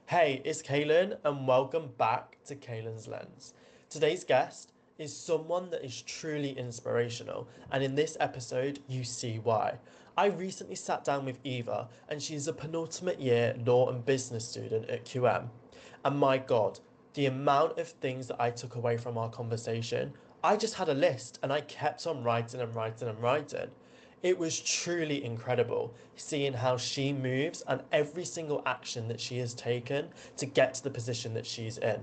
Hey, it's Kalen, and welcome back to Kalen's Lens. Today's guest is someone that is truly inspirational, and in this episode, you see why. I recently sat down with Eva, and she's a penultimate year law and business student at QM. And my God, the amount of things that I took away from our conversation, I just had a list and I kept on writing and writing and writing. It was truly incredible seeing how she moves and every single action that she has taken to get to the position that she's in.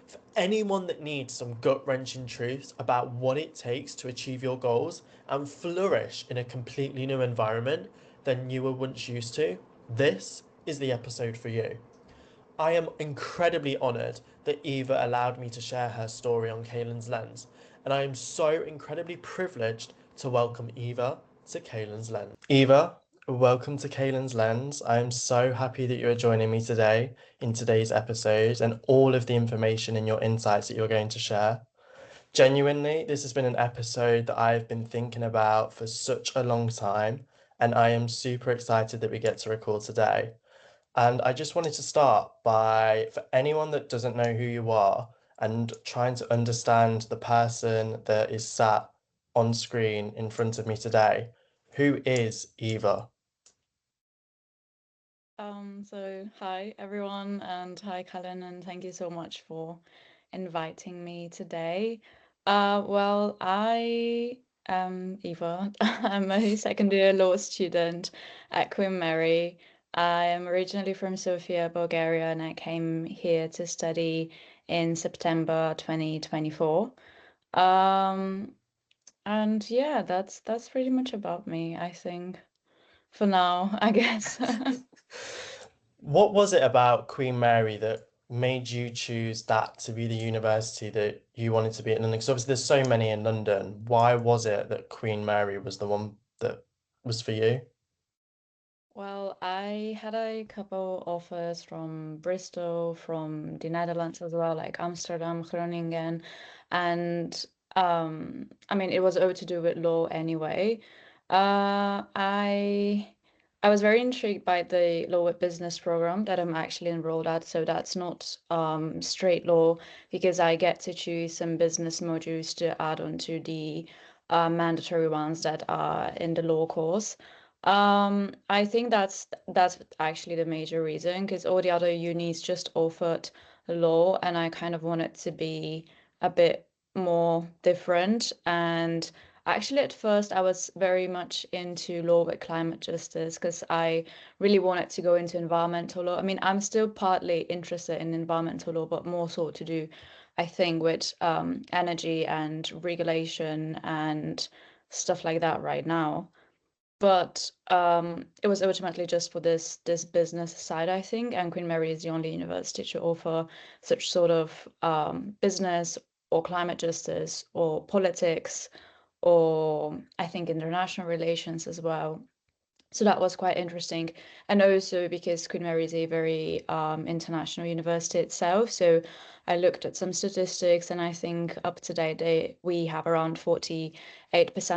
For anyone that needs some gut wrenching truths about what it takes to achieve your goals and flourish in a completely new environment than you were once used to, this is the episode for you. I am incredibly honoured that Eva allowed me to share her story on Kalen's Lens, and I am so incredibly privileged to welcome Eva to Kalen's Lens. Eva, welcome to Kalen's Lens. I am so happy that you are joining me today in today's episode and all of the information and your insights that you're going to share. Genuinely, this has been an episode that I've been thinking about for such a long time, and I am super excited that we get to record today. And I just wanted to start by, for anyone that doesn't know who you are and trying to understand the person that is sat on screen in front of me today, who is Eva? So hi everyone, and hi Kalen, and thank you so much for inviting me today. I am Eva. I'm a second year law student at Queen Mary. I am originally from Sofia, Bulgaria, and I came here to study in September 2024. Um, and yeah, that's pretty much about me, I think, for now, I guess. What was it about Queen Mary that made you choose that to be the university that you wanted to be in London? Because obviously there's so many in London. Why was it that Queen Mary was the one that was for you? Well, I had a couple offers from Bristol, from the Netherlands as well, like Amsterdam, Groningen, and I mean it was all to do with law anyway. I was very intrigued by the law with business program that I'm actually enrolled at, so that's not straight law because I get to choose some business modules to add on to the mandatory ones that are in the law course. I think that's actually the major reason because all the other unis just offered law, and I kind of wanted to be a bit more different. And actually, at first, I was very much into law with climate justice because I really wanted to go into environmental law. I mean, I'm still partly interested in environmental law, but more so to do, I think, with energy and regulation and stuff like that right now. But it was ultimately just for this business side, I think. And Queen Mary is the only university to offer such sort of business or climate justice or politics or I think international relations as well. So that was quite interesting. And also because Queen Mary is a very international university itself. So I looked at some statistics, and I think up to date we have around 48%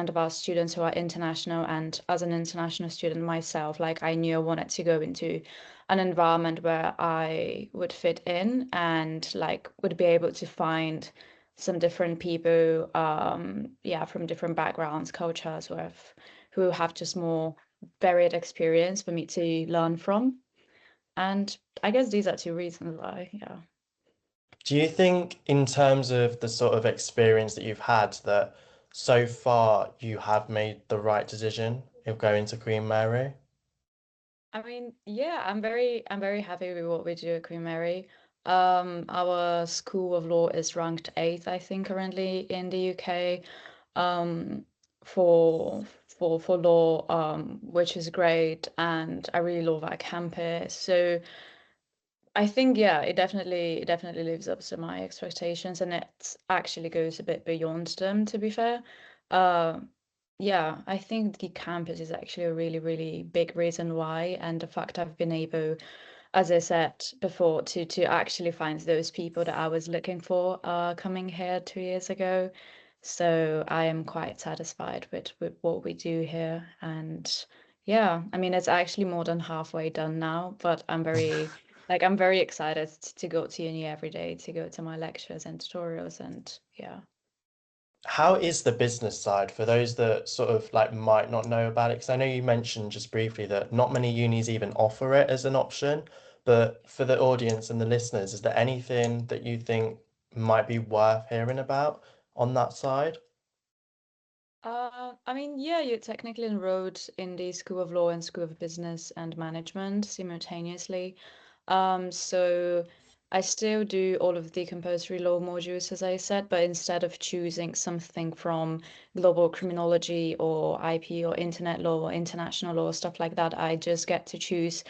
of our students who are international. And as an international student myself, like I knew I wanted to go into an environment where I would fit in and like would be able to find some different people, yeah, from different backgrounds, cultures, who have just more varied experience for me to learn from. And I guess these are two reasons why, yeah. Do you think, in terms of the sort of experience that you've had, that so far you have made the right decision of going to Queen Mary? I mean, yeah, I'm very happy with what we do at Queen Mary. Our School of Law is ranked eighth, I think, currently in the UK, um, for law, which is great, and I really love our campus. So I think yeah, it definitely lives up to my expectations, and it actually goes a bit beyond them, to be fair. Uh, yeah, I think the campus is actually a really, really big reason why, and the fact I've been able, as I said before, to actually find those people that I was looking for coming here 2 years ago. So I am quite satisfied with what we do here, and yeah, I mean it's actually more than halfway done now, but I'm very Like I'm very excited to go to uni every day, to go to my lectures and tutorials and yeah. How is the business side for those that sort of like might not know about it? Because I know you mentioned just briefly that not many unis even offer it as an option, but for the audience and the listeners, is there anything that you think might be worth hearing about on that side? I mean, yeah, you're technically enrolled in the School of Law and School of Business and Management simultaneously. So I still do all of the compulsory law modules, as I said, but instead of choosing something from global criminology or IP or internet law or international law, stuff like that, I just get to choose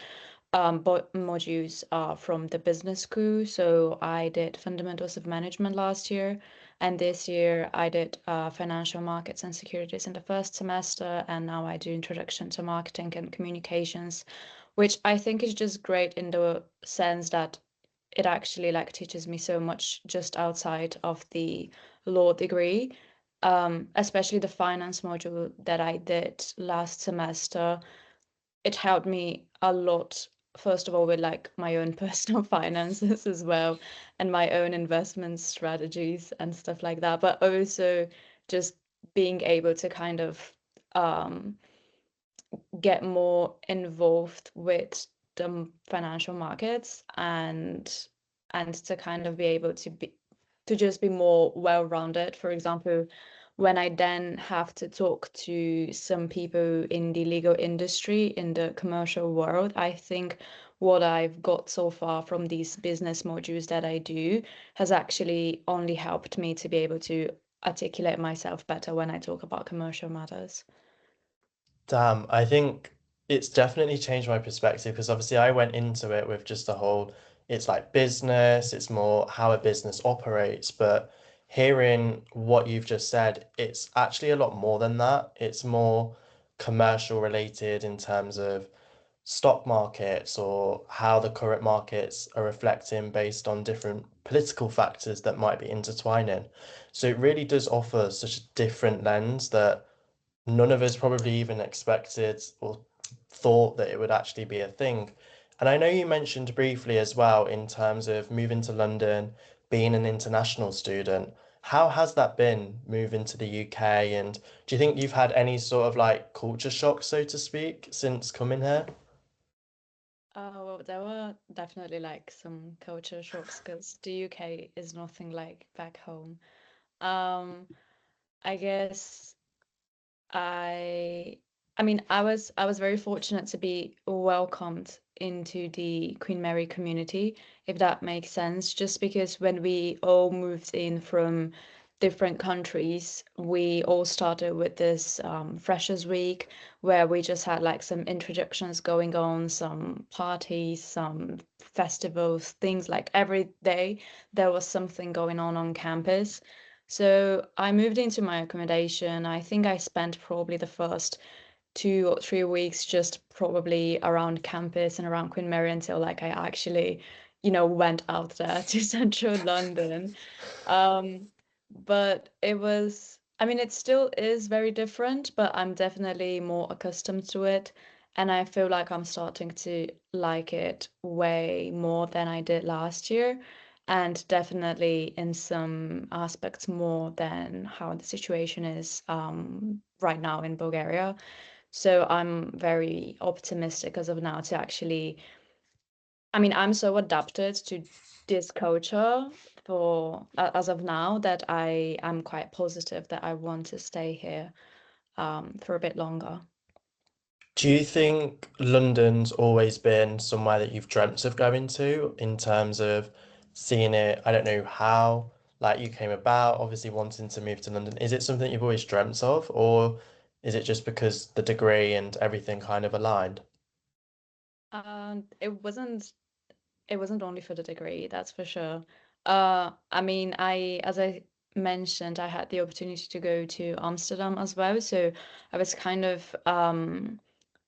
modules from the business school. So I did fundamentals of management last year, and this year I did financial markets and securities in the first semester, and now I do introduction to marketing and communications, which I think is just great in the sense that it actually like teaches me so much just outside of the law degree. Especially the finance module that I did last semester, it helped me a lot, first of all, with like my own personal finances as well, and my own investment strategies and stuff like that, but also just being able to kind of um, get more involved with the financial markets and to kind of be able to just be more well-rounded. For example, when I then have to talk to some people in the legal industry, in the commercial world, I think what I've got so far from these business modules that I do has actually only helped me to be able to articulate myself better when I talk about commercial matters. Damn, I think it's definitely changed my perspective because obviously I went into it with just a whole, it's like business, it's more how a business operates. But hearing what you've just said, it's actually a lot more than that. It's more commercial related in terms of stock markets or how the current markets are reflecting based on different political factors that might be intertwining. So it really does offer such a different lens that none of us probably even expected or thought that it would actually be a thing. And I know you mentioned briefly as well in terms of moving to London, being an international student. How has that been moving to the UK? And do you think you've had any sort of like culture shock, so to speak, since coming here? Well, there were definitely like some culture shocks because the UK is nothing like back home. Um, I guess I I mean I was very fortunate to be welcomed into the Queen Mary community, if that makes sense, just because when we all moved in from different countries, we all started with this Freshers Week where we just had like some introductions going on, some parties, some festivals, things like every day there was something going on campus. So I moved into my accommodation. I think I spent probably the first 2 or 3 weeks just probably around campus and around Queen Mary until like I actually, went out there to central London. Um, but I mean, it still is very different, but I'm definitely more accustomed to it. And I feel like I'm starting to like it way more than I did last year. And definitely in some aspects more than how the situation is right now in Bulgaria. So I'm very optimistic as of now to actually, I mean, I'm so adapted to this culture as of now that I am quite positive that I want to stay here for a bit longer. Do you think London's always been somewhere that you've dreamt of going to in terms of seeing it? I don't know how, like you came about, obviously wanting to move to London. Is it something you've always dreamt of, or is it just because the degree and everything kind of aligned? It wasn't only for the degree, that's for sure. I mean, as I mentioned, I had the opportunity to go to Amsterdam as well, so I was kind of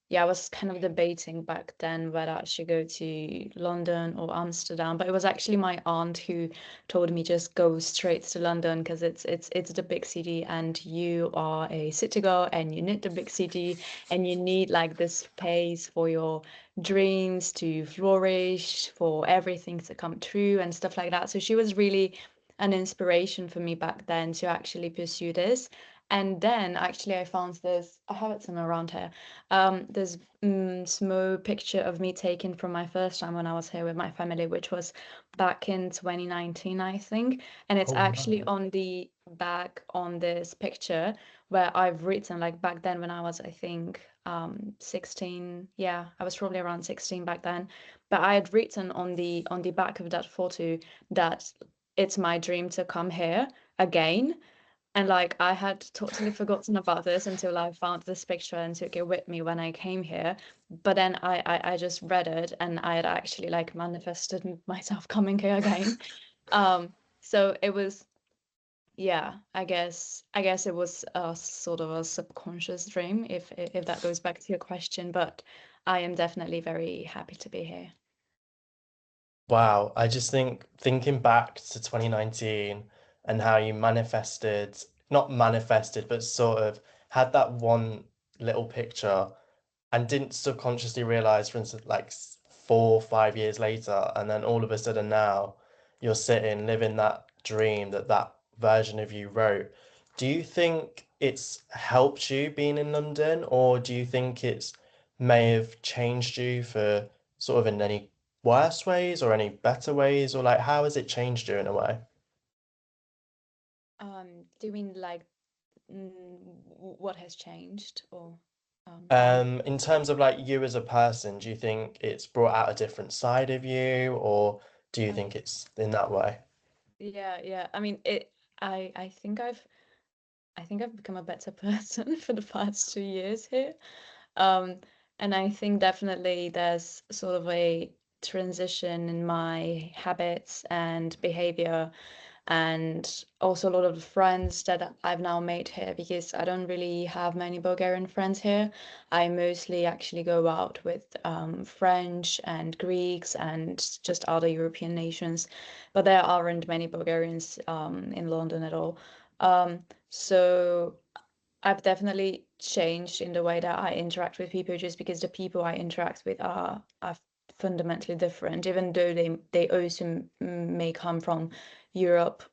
yeah, I was kind of debating back then whether I should go to London or Amsterdam, but it was actually my aunt who told me just go straight to London because it's the big city and you are a city girl and you need the big city and you need like this space for your dreams to flourish, for everything to come true and stuff like that. So she was really an inspiration for me back then to actually pursue this. And then actually I found this, I have it somewhere around here. There's small picture of me taken from my first time when I was here with my family, which was back in 2019, I think. And it's Oh, actually wow. on the back on this picture where I've written, like back then when I was, I think, 16. Yeah, I was probably around 16 back then. But I had written on the back of that photo that it's my dream to come here again. And like I had totally forgotten about this until I found this picture and took it with me when I came here. But then I just read it and I had actually like manifested myself coming here again. So it was, yeah, I guess it was a sort of a subconscious dream if that goes back to your question, but I am definitely very happy to be here. Wow, I just think thinking back to 2019 and how you manifested, not manifested, but sort of had that one little picture and didn't subconsciously realize, for instance, like 4 or 5 years later, and then all of a sudden now you're sitting living that dream that that version of you wrote. Do you think it's helped you being in London, or do you think it's may have changed you for sort of in any worse ways or any better ways, or like how has it changed you in a way? Do you mean like what has changed or how? In terms of like you as a person, do you think it's brought out a different side of you, or do you think it's in that way? Yeah, yeah. I mean, I think I've become a better person for the past 2 years here. Um, and I think definitely there's sort of a transition in my habits and behavior, and also a lot of the friends that I've now made here because I don't really have many Bulgarian friends here. I mostly actually go out with French and Greeks and just other European nations, but there aren't many Bulgarians in London at all. So I've definitely changed in the way that I interact with people just because the people I interact with are fundamentally different. Even though they also may come from Europe,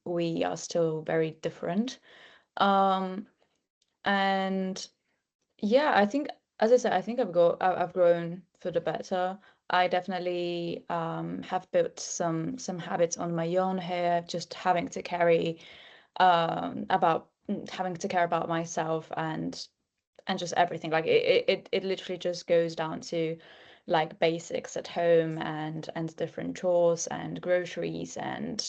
we are still very different. Um, and yeah, I think, as I said, I think I've grown for the better. I definitely have built some habits on my own here, just having to carry about having to care about myself and just everything. Like it literally just goes down to like basics at home and different chores and groceries and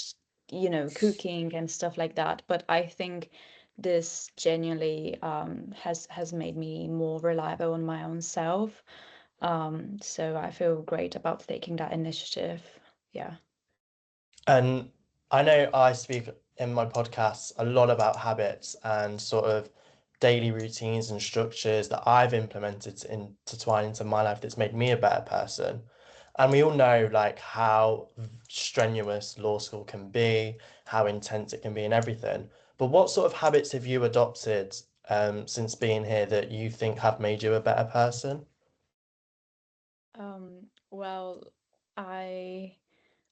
cooking and stuff like that. But I think this genuinely has made me more reliable on my own self. So I feel great about taking that initiative. Yeah. And I know I speak in my podcasts a lot about habits and sort of daily routines and structures that I've implemented to intertwine into my life that's made me a better person. And we all know like how strenuous law school can be, how intense it can be and everything. But what sort of habits have you adopted since being here that you think have made you a better person? Well, I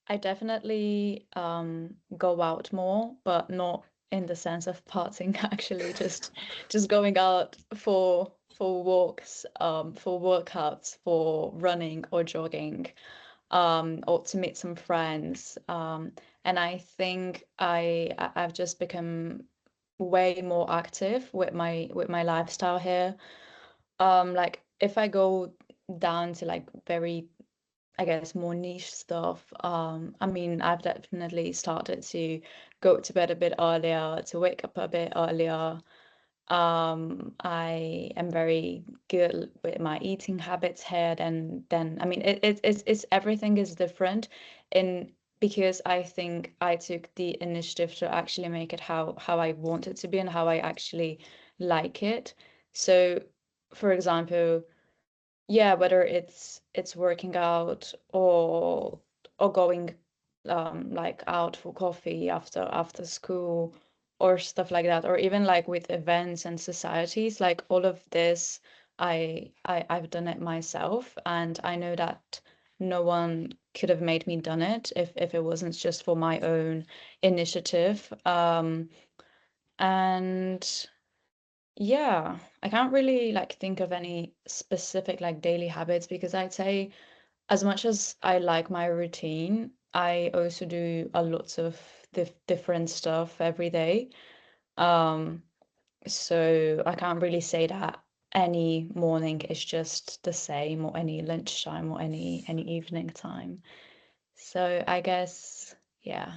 I definitely go out more, but not in the sense of partying, actually, just going out for walks, for workouts, for running or jogging, or to meet some friends. And I think I've just become way more active with my lifestyle here. Like if I go down to like very, I guess, more niche stuff. I mean, I've definitely started to go to bed a bit earlier, to wake up a bit earlier. I am very good with my eating habits here. Then I mean, it's everything is different in because I think I took the initiative to actually make it how I want it to be and how I actually like it. So, for example. yeah, whether it's working out or going like out for coffee after school or stuff like that, or even like with events and societies, like all of this, I've done it myself, and I know that no one could have made me done it if it wasn't just for my own initiative. And yeah, I can't really like think of any specific like daily habits because I'd say as much as I like my routine, I also do a lots of different stuff every day. Um, so I can't really say that any morning is just the same or any lunchtime or any evening time. So I guess yeah.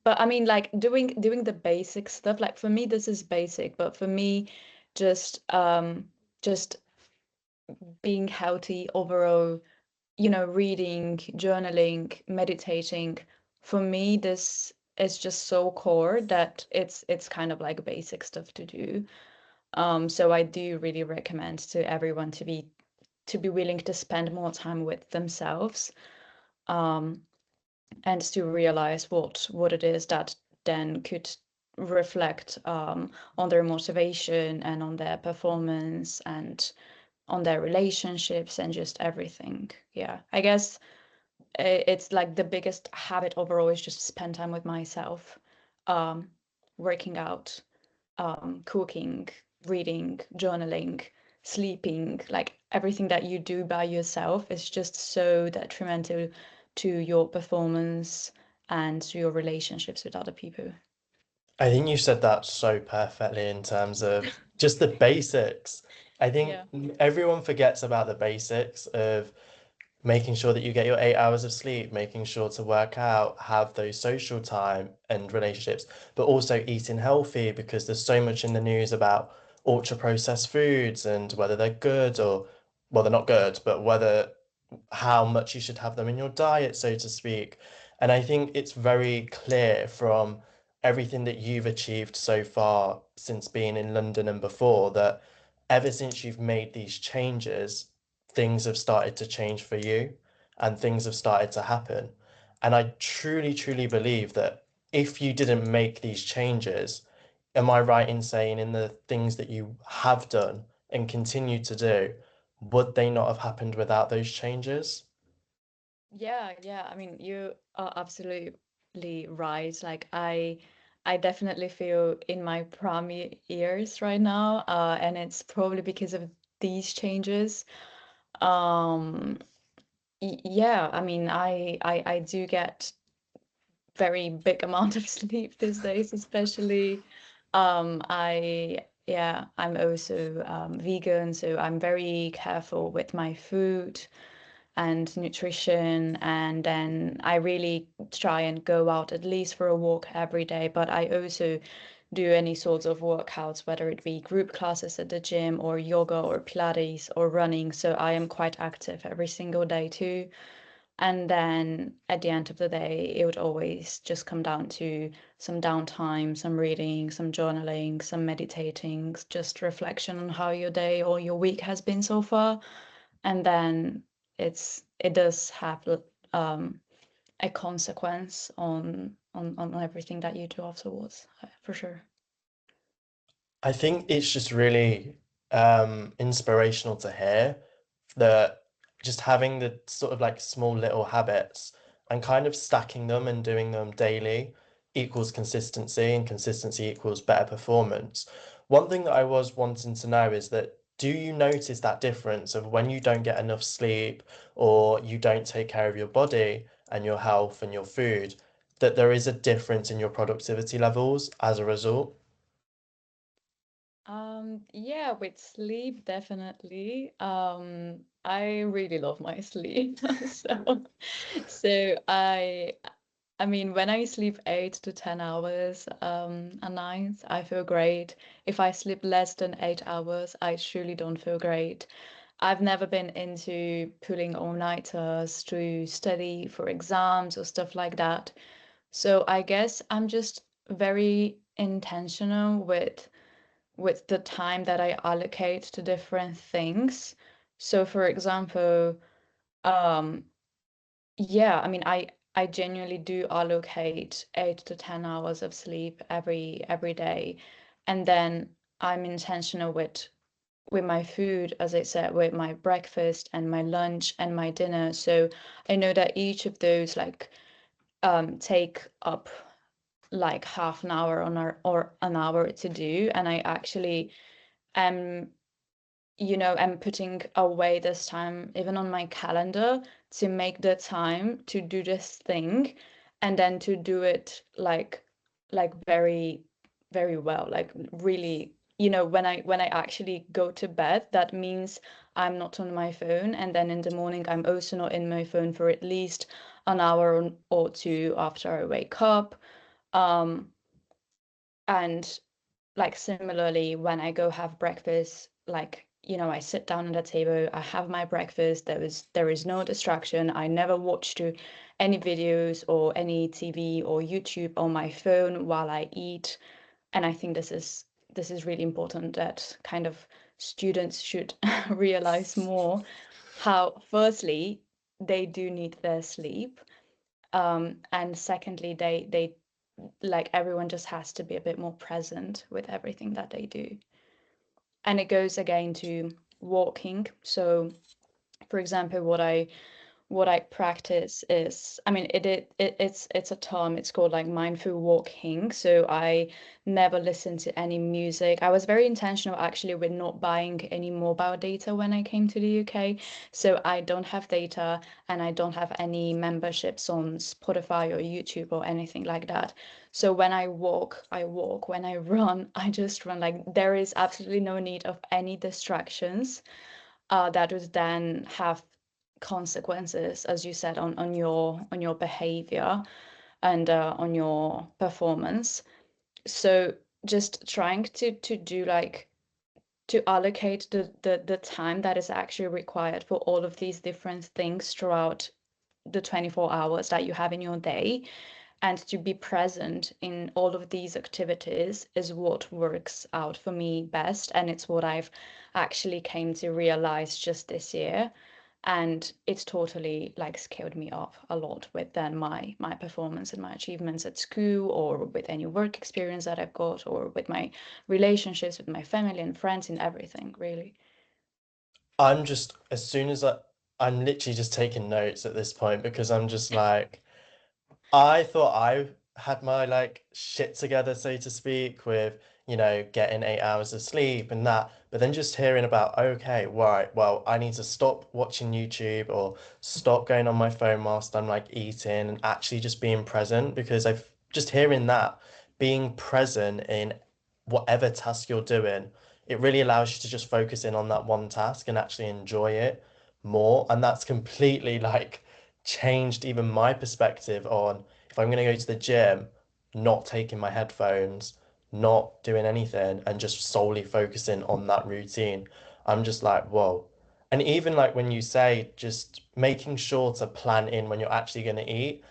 But I mean, like doing the basic stuff. Like for me, this is basic, but for me, just being healthy overall, reading, journaling, meditating. For me, this is just so core that it's kind of like basic stuff to do. So I do really recommend to everyone to be willing to spend more time with themselves. Um, and to realize what it is that then could reflect on their motivation and on their performance and on their relationships and just everything. Yeah, I guess it's like the biggest habit overall is just spend time with myself, um, working out, cooking, reading, journaling, sleeping, like everything that you do by yourself is just so detrimental to your performance and to your relationships with other people. I think you said that so perfectly in terms of just the basics. I think Yeah. everyone forgets about the basics of making sure that you get your 8 hours of sleep, making sure to work out, have those social time and relationships, but also eating healthy because there's so much in the news about ultra processed foods and whether they're good or, well, they're not good, but whether how much you should have them in your diet, so to speak. And I think it's very clear from everything that you've achieved so far since being in London and before that ever since you've made these changes, things have started to change for you and things have started to happen. And I truly, truly believe that if you didn't make these changes, am I right in saying in the things that you have done and continue to do, would they not have happened without those changes? Yeah, yeah. I mean, you are absolutely right. Like I definitely feel in my prime years right now, and it's probably because of these changes. Um, yeah, I mean, I do get very big amount of sleep these days, especially. I'm also vegan, so I'm very careful with my food and nutrition. And then I really try and go out at least for a walk every day. But I also do any sorts of workouts, whether it be group classes at the gym or yoga or Pilates or running. So I am quite active every single day too. And then at the end of the day, it would always just come down to some downtime, some reading, some journaling, some meditating, just reflection on how your day or your week has been so far. And then it does have a consequence on everything that you do afterwards, for sure. I think it's just really inspirational to hear that just having the sort of like small little habits and kind of stacking them and doing them daily equals consistency, and consistency equals better performance. One thing that I was wanting to know is that do you notice that difference of when you don't get enough sleep or you don't take care of your body and your health and your food, that there is a difference in your productivity levels as a result? Yeah, with sleep, definitely. I really love my sleep. So, so I mean, when I sleep 8 to 10 hours a night, I feel great. If I sleep less than 8 hours, I truly don't feel great. I've never been into pulling all-nighters to study for exams or stuff like that. So I guess I'm just very intentional with the time that I allocate to different things. So for example, um, yeah, I mean, I genuinely do allocate 8 to 10 hours of sleep every day, and then I'm intentional with my food, as I said, with my breakfast and my lunch and my dinner. So I know that each of those like take up like half an hour or an hour to do, and I actually am am putting away this time even on my calendar to make the time to do this thing and then to do it like very well, like really, when I actually go to bed, that means I'm not on my phone, and then in the morning I'm also not in my phone for at least an hour or two after I wake up. um and like similarly, when I go have breakfast, like, I sit down at the table, I have my breakfast, there is no distraction. I never watch to any videos or any TV or YouTube on my phone while I eat. And I think this is really important, that kind of students should realize more how firstly they do need their sleep. And secondly, they like everyone just has to be a bit more present with everything that they do. And it goes again to walking. So, for example, what I practice is, I mean, it's a term. It's called like mindful walking. So I never listen to any music. I was very intentional actually with not buying any mobile data when I came to the UK. So I don't have data and I don't have any memberships on Spotify or YouTube or anything like that. So when I walk, I walk. When I run, I just run. Like there is absolutely no need of any distractions that would then have consequences, as you said, on your behavior and on your performance. So just trying to do like to allocate the time that is actually required for all of these different things throughout the 24 hours that you have in your day, and to be present in all of these activities is what works out for me best, and it's what I've actually came to realize just this year. And it's totally like scaled me up a lot with then my performance and my achievements at school, or with any work experience that I've got, or with my relationships with my family and friends and everything, really. I'm just, as soon as I'm literally just taking notes at this point because I'm just like, I thought I had my like shit together, so to speak, with, getting 8 hours of sleep and that. But then just hearing about, okay, right, well, I need to stop watching YouTube or stop going on my phone whilst I'm like eating and actually just being present, because I've just hearing that being present in whatever task you're doing, it really allows you to just focus in on that one task and actually enjoy it more. And that's completely like changed even my perspective on, if I'm going to go to the gym, not taking my headphones, not doing anything, and just solely focusing on that routine. I'm just like, whoa. And even like when you say just making sure to plan in when you're actually going to eat,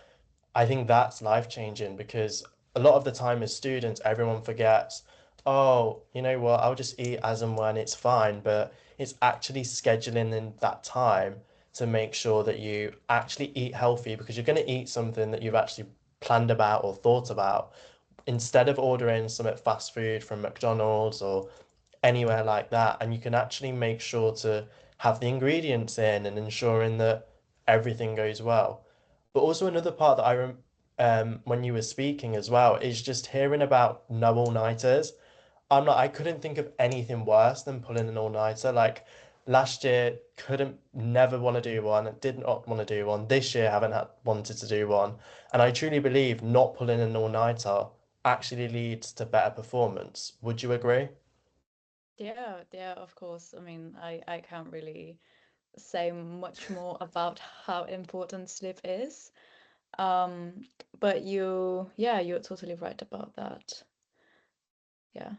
I think that's life changing, because a lot of the time as students, everyone forgets, oh, you know what, I'll just eat as and when, it's fine. But it's actually scheduling in that time to make sure that you actually eat healthy, because you're going to eat something that you've actually planned about or thought about, instead of ordering some at fast food from McDonald's or anywhere like that. And you can actually make sure to have the ingredients in and ensuring that everything goes well. But also another part that when you were speaking as well, is just hearing about no all-nighters. I couldn't think of anything worse than pulling an all-nighter. Like last year, never want to do one, did not want to do one. This year, haven't wanted to do one. And I truly believe not pulling an all-nighter actually leads to better performance. Would you agree? Yeah, yeah, of course. I mean, I can't really say much more about how important sleep is. Um, but yeah, you're totally right about that. Yeah.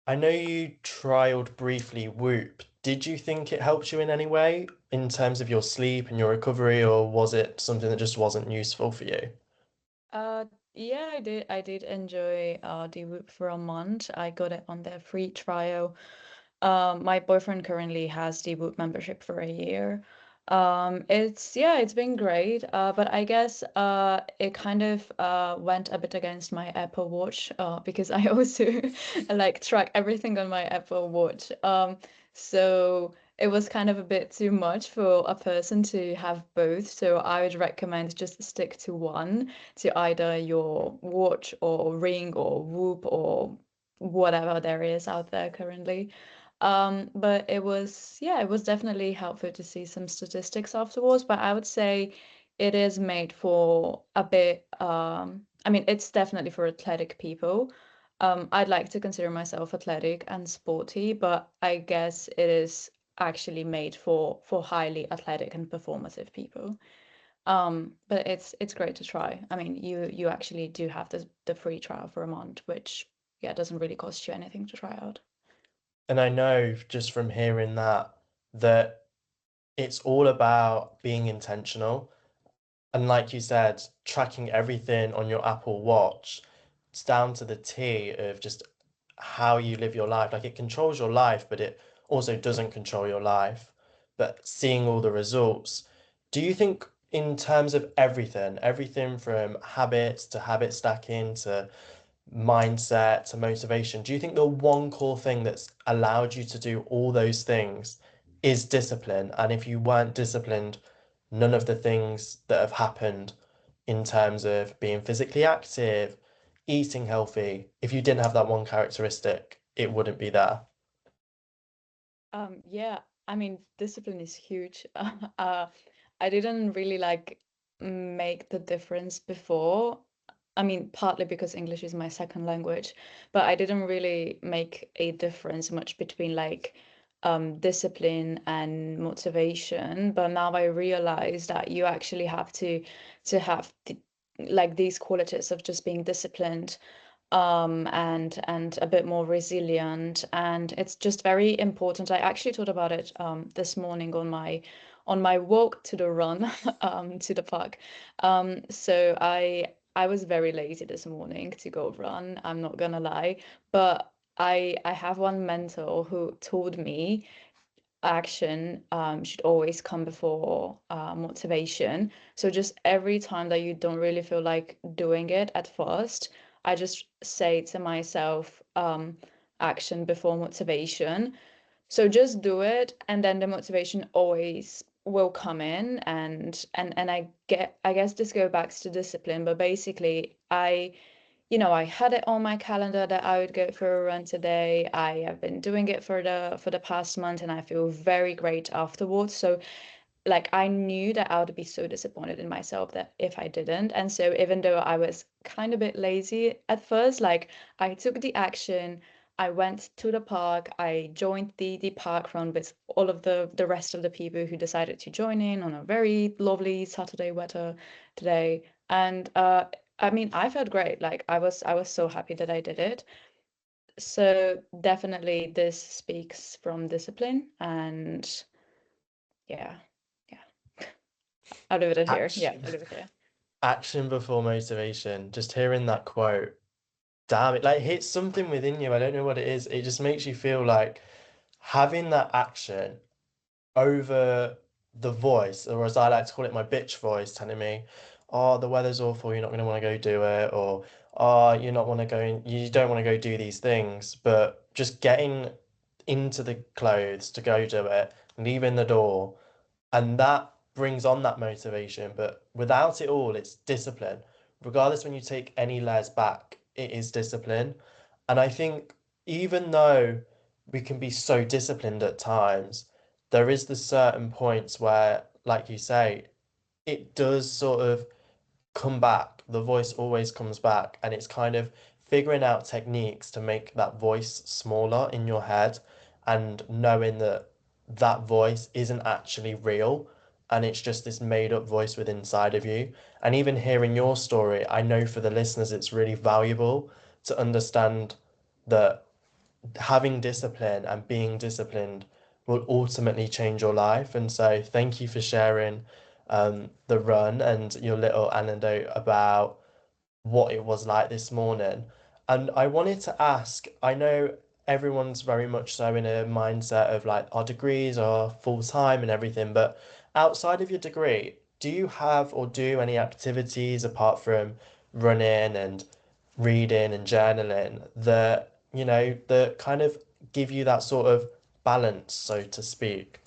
I know you trialed briefly Whoop. Did you think it helped you in any way in terms of your sleep and your recovery, or was it something that just wasn't useful for you? Uh, yeah, I did enjoy the Whoop for a month. I got it on their free trial. My boyfriend currently has the boot membership for a year. It's yeah, it's been great. But I guess it kind of went a bit against my Apple Watch because I also like track everything on my Apple Watch. So it was kind of a bit too much for a person to have both. So I would recommend just stick to one, to either your watch or ring or Whoop or whatever there is out there currently. But it was, yeah, it was definitely helpful to see some statistics afterwards. But I would say it is made for a bit, I mean, it's definitely for athletic people. I'd like to consider myself athletic and sporty, but I guess it is actually made for highly athletic and performative people. But it's great to try. I mean, you actually do have the free trial for a month, which yeah, doesn't really cost you anything to try out. And I know just from hearing that it's all about being intentional. And like you said, tracking everything on your Apple Watch, it's down to the T of just how you live your life. Like it controls your life, but it also doesn't control your life. But seeing all the results, do you think in terms of everything, everything from habits to habit stacking to mindset to motivation, do you think the one core thing that's allowed you to do all those things is discipline? And if you weren't disciplined, none of the things that have happened in terms of being physically active, eating healthy, if you didn't have that one characteristic, it wouldn't be there. Yeah, I mean, discipline is huge. I didn't really like make the difference before. I mean, partly because English is my second language, but I didn't really make a difference much between like discipline and motivation. But now I realize that you actually have to have like these qualities of just being disciplined and a bit more resilient. And it's just very important. I actually thought about it this morning on my walk to the run to the park. So I was very lazy this morning to go run. I'm not gonna lie, but I have one mentor who told me action should always come before motivation. So just every time that you don't really feel like doing it at first, I just say to myself, action before motivation. So just do it, and then the motivation always will come in, and I guess this goes back to discipline, but basically I had it on my calendar that I would go for a run today. I have been doing it for the past month and I feel very great afterwards. So like I knew that I would be so disappointed in myself that if I didn't. And so even though I was kind of a bit lazy at first, like I took the action. I went to the park. I joined the park run with all of the rest of the people who decided to join in on a very lovely Saturday weather today. And I mean, I felt great. Like I was so happy that I did it. So definitely this speaks from discipline and yeah. Yeah. I'll leave it here. Yeah, I'll Action, leave it here. action before motivation. Just hearing that quote, damn it, like hits something within you. I don't know what it is. It just makes you feel like having that action over the voice, or as I like to call it, my bitch voice, telling me, "Oh, the weather's awful. You're not going to want to go do it," or "Oh, you're not want to go. You don't want to go do these things." But just getting into the clothes to go do it, leaving the door, and that brings on that motivation. But without it all, it's discipline. Regardless, when you take any layers back, it is discipline. And I think even though we can be so disciplined at times, there is the certain points where, like you say, it does sort of come back. The voice always comes back, and it's kind of figuring out techniques to make that voice smaller in your head and knowing that that voice isn't actually real and it's just this made up voice within inside of you. And even hearing your story, I know for the listeners, it's really valuable to understand that having discipline and being disciplined will ultimately change your life. And so, thank you for sharing the run and your little anecdote about what it was like this morning. And I wanted to ask, I know everyone's very much so in a mindset of like our degrees are full time and everything, but outside of your degree, do you have or do any activities apart from running and reading and journaling that, that kind of give you that sort of balance, so to speak?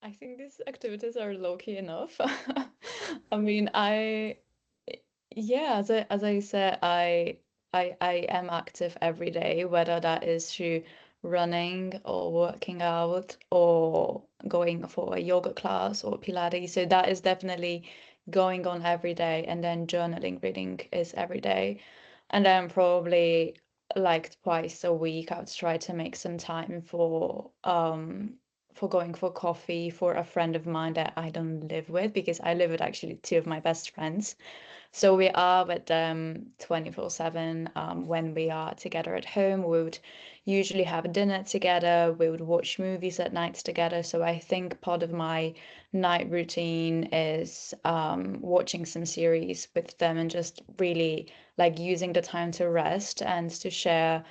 I think these activities are low-key enough. I mean, yeah, as I said, I am active every day, whether that is through running or working out or going for a yoga class or Pilates. So that is definitely going on every day. And then journaling, reading is every day. And then probably like twice a week, I would try to make some time for going for coffee for a friend of mine that I don't live with because I live with actually two of my best friends. So we are with them 24/7. When we are together at home, we would usually have dinner together. We would watch movies at nights together. So I think part of my night routine is watching some series with them and just really like using the time to rest and to share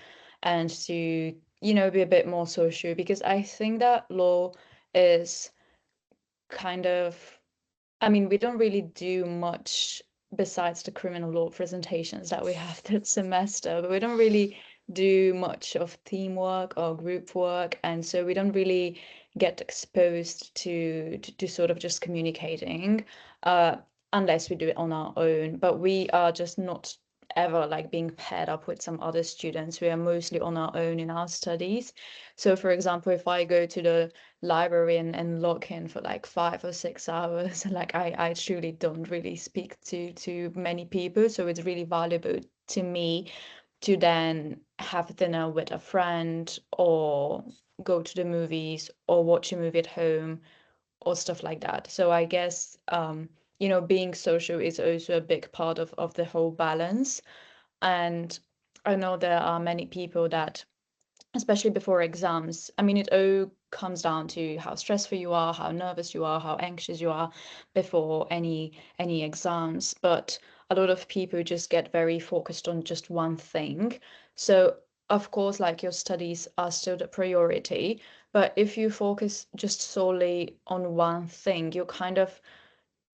and to, be a bit more social because I think that law is kind of I mean, we don't really do much besides the criminal law presentations that we have this semester, but we don't really do much of teamwork or group work, and so we don't really get exposed to sort of just communicating, uh, unless we do it on our own. But we are just not ever like being paired up with some other students. We are mostly on our own in our studies. So, for example, if I go to the library and log in for like 5 or 6 hours. Like I truly don't really speak to many people. So it's really valuable to me to then have dinner with a friend or go to the movies or watch a movie at home or stuff like that. So I guess being social is also a big part of the whole balance. And I know there are many people that especially before exams. I mean, it all comes down to how stressful you are, how nervous you are, how anxious you are before any exams. But a lot of people just get very focused on just one thing. So of course, like your studies are still the priority, but if you focus just solely on one thing, you kind of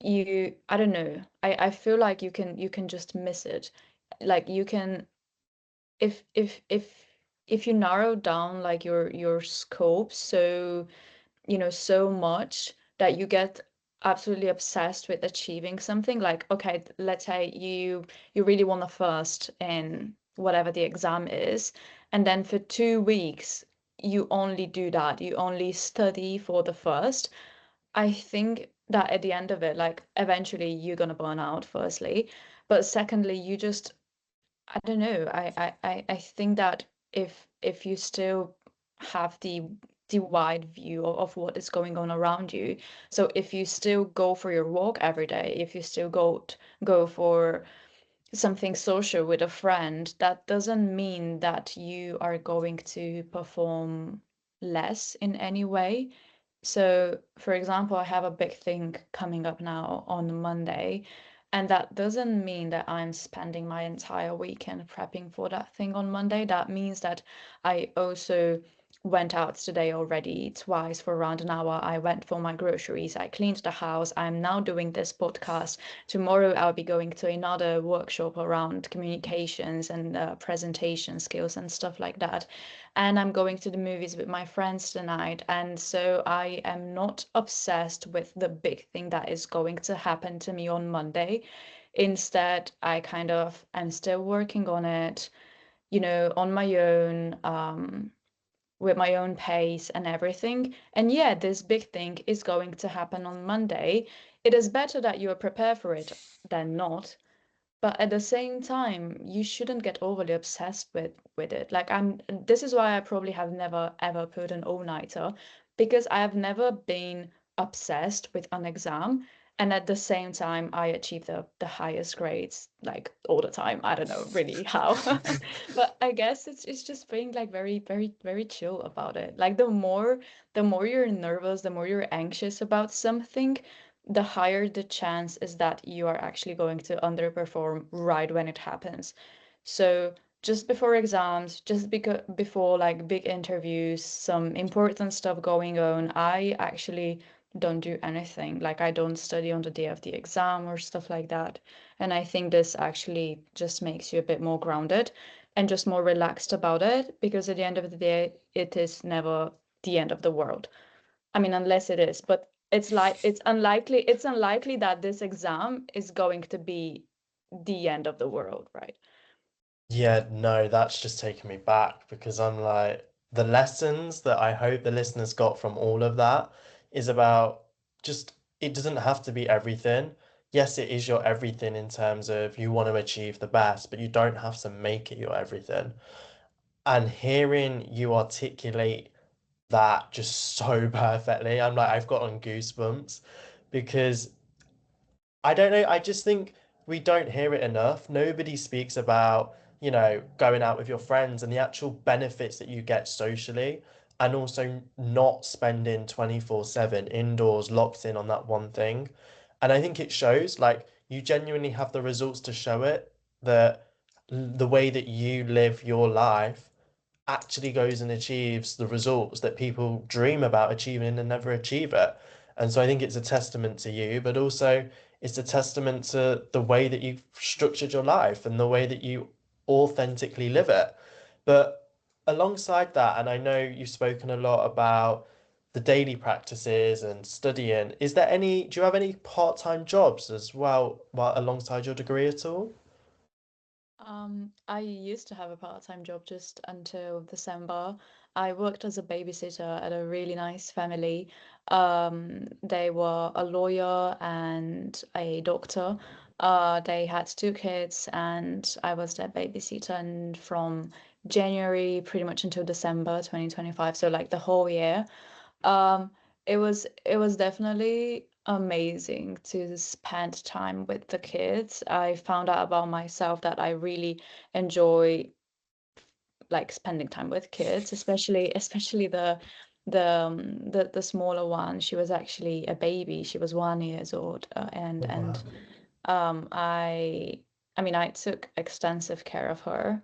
I don't know. I feel like you can just miss it. Like you can if you narrow down like your scope so much that you get absolutely obsessed with achieving something, like okay, let's say you really want a first in whatever the exam is, and then for 2 weeks you only do that, you only study for the first. I think that at the end of it, like eventually you're gonna burn out firstly, but secondly you just I don't know. I think that if you still have the wide view of what is going on around you, so if you still go for your walk every day, if you still go for something social with a friend, that doesn't mean that you are going to perform less in any way. So, for example, I have a big thing coming up now on Monday, and that doesn't mean that I'm spending my entire weekend prepping for that thing on Monday. That means that I also went out today already twice for around an hour. I went for my groceries, I cleaned the house. I'm now doing this podcast. Tomorrow I'll be going to another workshop around communications and presentation skills and stuff like that, and I'm going to the movies with my friends tonight. And so I am not obsessed with the big thing that is going to happen to me on Monday. Instead, I kind of am still working on it, on my own, with my own pace and everything. And yeah, this big thing is going to happen on Monday. It is better that you are prepared for it than not, but at the same time you shouldn't get overly obsessed with it. Like this is why I probably have never ever put an all-nighter, because I have never been obsessed with an exam and at the same time I achieve the highest grades like all the time. I don't know really how. But I guess it's just being like very very very chill about it. Like the more you're nervous, the more you're anxious about something, the higher the chance is that you are actually going to underperform right when it happens. So just before exams, just because before like big interviews, some important stuff going on, I actually don't do anything. Like I don't study on the day of the exam or stuff like that. And I think this actually just makes you a bit more grounded and just more relaxed about it because at the end of the day, it is never the end of the world. I mean, unless it is, but it's unlikely that this exam is going to be the end of the world, right? Yeah, no, that's just taken me back because I'm like, the lessons that I hope the listeners got from all of that is about just, it doesn't have to be everything. Yes, it is your everything in terms of you want to achieve the best, but you don't have to make it your everything. And hearing you articulate that just so perfectly, I'm like, I've gotten goosebumps because I don't know. I just think we don't hear it enough. Nobody speaks about, going out with your friends and the actual benefits that you get socially, and also not spending 24/7 indoors locked in on that one thing. And I think it shows, like, you genuinely have the results to show it, that the way that you live your life actually goes and achieves the results that people dream about achieving and never achieve it. And so I think it's a testament to you, but also it's a testament to the way that you've structured your life and the way that you authentically live it. But alongside that, and I know you've spoken a lot about the daily practices and studying, do you have any part-time jobs as well while alongside your degree at all? I used to have a part-time job just until December. I worked as a babysitter at a really nice family. They were a lawyer and a doctor. They had two kids, and I was their babysitter, and from January pretty much until December 2025, so like the whole year. Um, it was definitely amazing to spend time with the kids. I found out about myself that I really enjoy like spending time with kids, especially the smaller one. She was actually a baby. She was 1 years old, and Oh, wow. and I mean I took extensive care of her.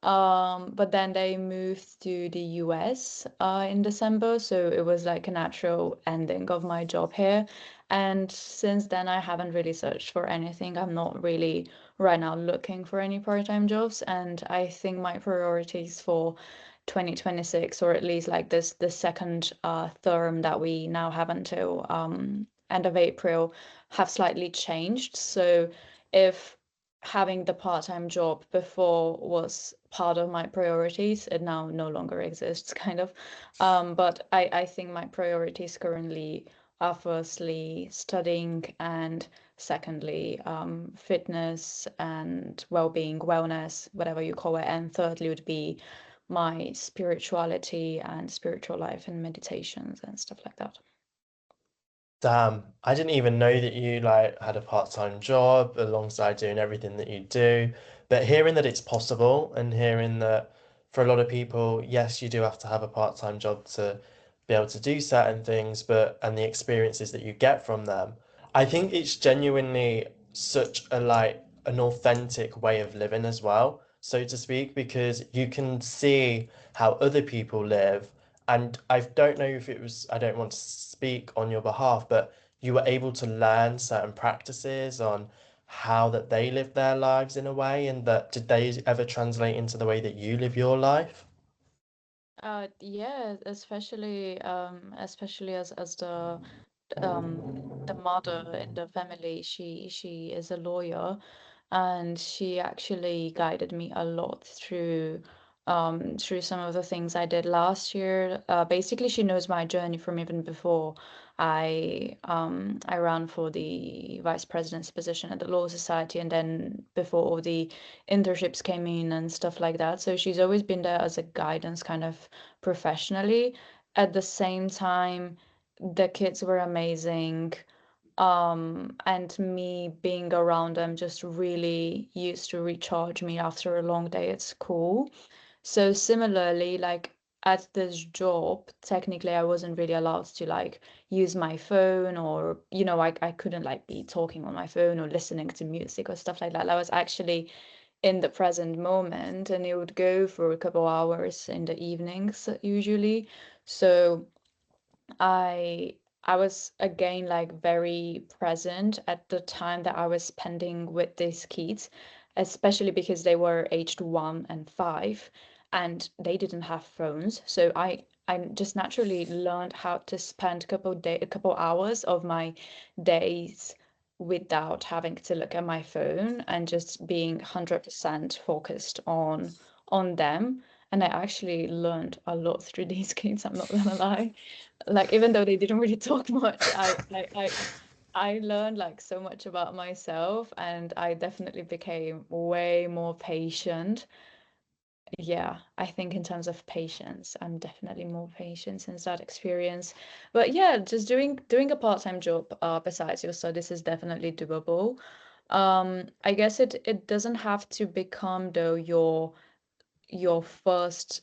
But then they moved to the US in December, so it was like a natural ending of my job here. And since then, I haven't really searched for anything. I'm not really right now looking for any part-time jobs, and I think my priorities for 2026, or at least like the second term that we now have until end of April, have slightly changed. So if having the part-time job before was part of my priorities. It now no longer exists, kind of. But I think my priorities currently are firstly studying and secondly fitness and well-being, wellness, whatever you call it. And thirdly would be my spirituality and spiritual life and meditations and stuff like that. Damn, I didn't even know that you like had a part-time job alongside doing everything that you do. But hearing that it's possible and hearing that for a lot of people, yes, you do have to have a part-time job to be able to do certain things, but and the experiences that you get from them, I think it's genuinely such a like an authentic way of living as well, so to speak, because you can see how other people live and I don't know if it was, I don't want to speak on your behalf, but you were able to learn certain practices on how that they live their lives in a way, and that did they ever translate into the way that you live your life? Yeah, especially as the mother in the family, she is a lawyer, and she actually guided me a lot through some of the things I did last year. Basically, she knows my journey from even before I ran for the vice president's position at the Law Society, and then before all the internships came in and stuff like that. So she's always been there as a guidance kind of professionally. At the same time, the kids were amazing. And me being around them just really used to recharge me after a long day at school. So similarly, like at this job, technically I wasn't really allowed to like use my phone or, I couldn't like be talking on my phone or listening to music or stuff like that. I was actually in the present moment, and it would go for a couple hours in the evenings usually. So I I was again like very present at the time that I was spending with these kids, especially because they were aged 1 and 5 and they didn't have phones. So I just naturally learned how to spend a couple hours of my days without having to look at my phone and just being 100% focused on them. And I actually learned a lot through these kids, I'm not gonna lie. Like even though they didn't really talk much, I learned like so much about myself, and I definitely became way more patient. Yeah, I think in terms of patience, I'm definitely more patient since that experience. But yeah, just doing a part-time job besides your studies is definitely doable. I guess it doesn't have to become though your first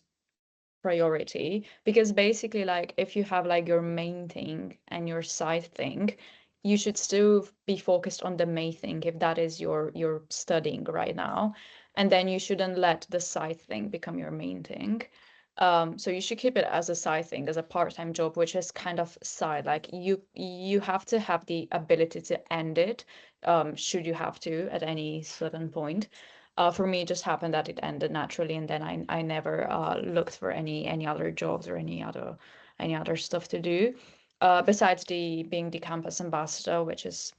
priority, because basically like if you have like your main thing and your side thing, you should still be focused on the main thing if that is your studying right now, and then you shouldn't let the side thing become your main thing. So you should keep it as a side thing, as a part-time job, which is kind of side. Like you have to have the ability to end it, should you have to at any certain point. For me, it just happened that it ended naturally, and then I never looked for any other jobs or any other stuff to do. Besides the being the campus ambassador, which is,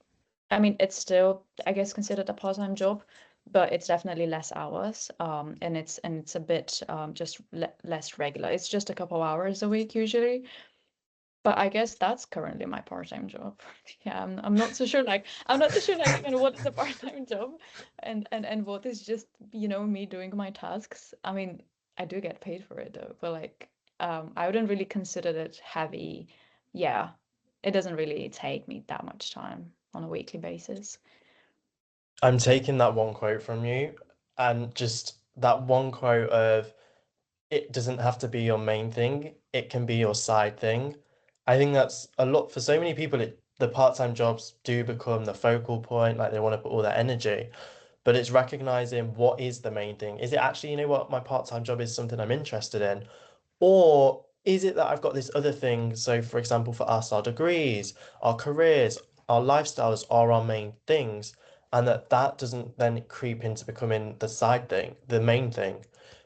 I mean, it's still, I guess, considered a part-time job, but it's definitely less hours, and it's a bit just less regular. It's just a couple hours a week usually. But I guess that's currently my part-time job. Yeah, I'm not so sure. Like I'm not so sure. Like even what is a part-time job, and what is just me doing my tasks. I mean, I do get paid for it though, but like I wouldn't really consider it heavy. Yeah, it doesn't really take me that much time on a weekly basis. I'm taking that one quote from you and just that one quote of it doesn't have to be your main thing, it can be your side thing. I think that's a lot for so many people. The part-time jobs do become the focal point, like they want to put all their energy, but it's recognizing what is the main thing. Is it actually, you know what, my part-time job is something I'm interested in? Or is it that I've got this other thing? So, for example, for us, our degrees, our careers, our lifestyles are our main things, and that doesn't then creep into becoming the side thing, the main thing.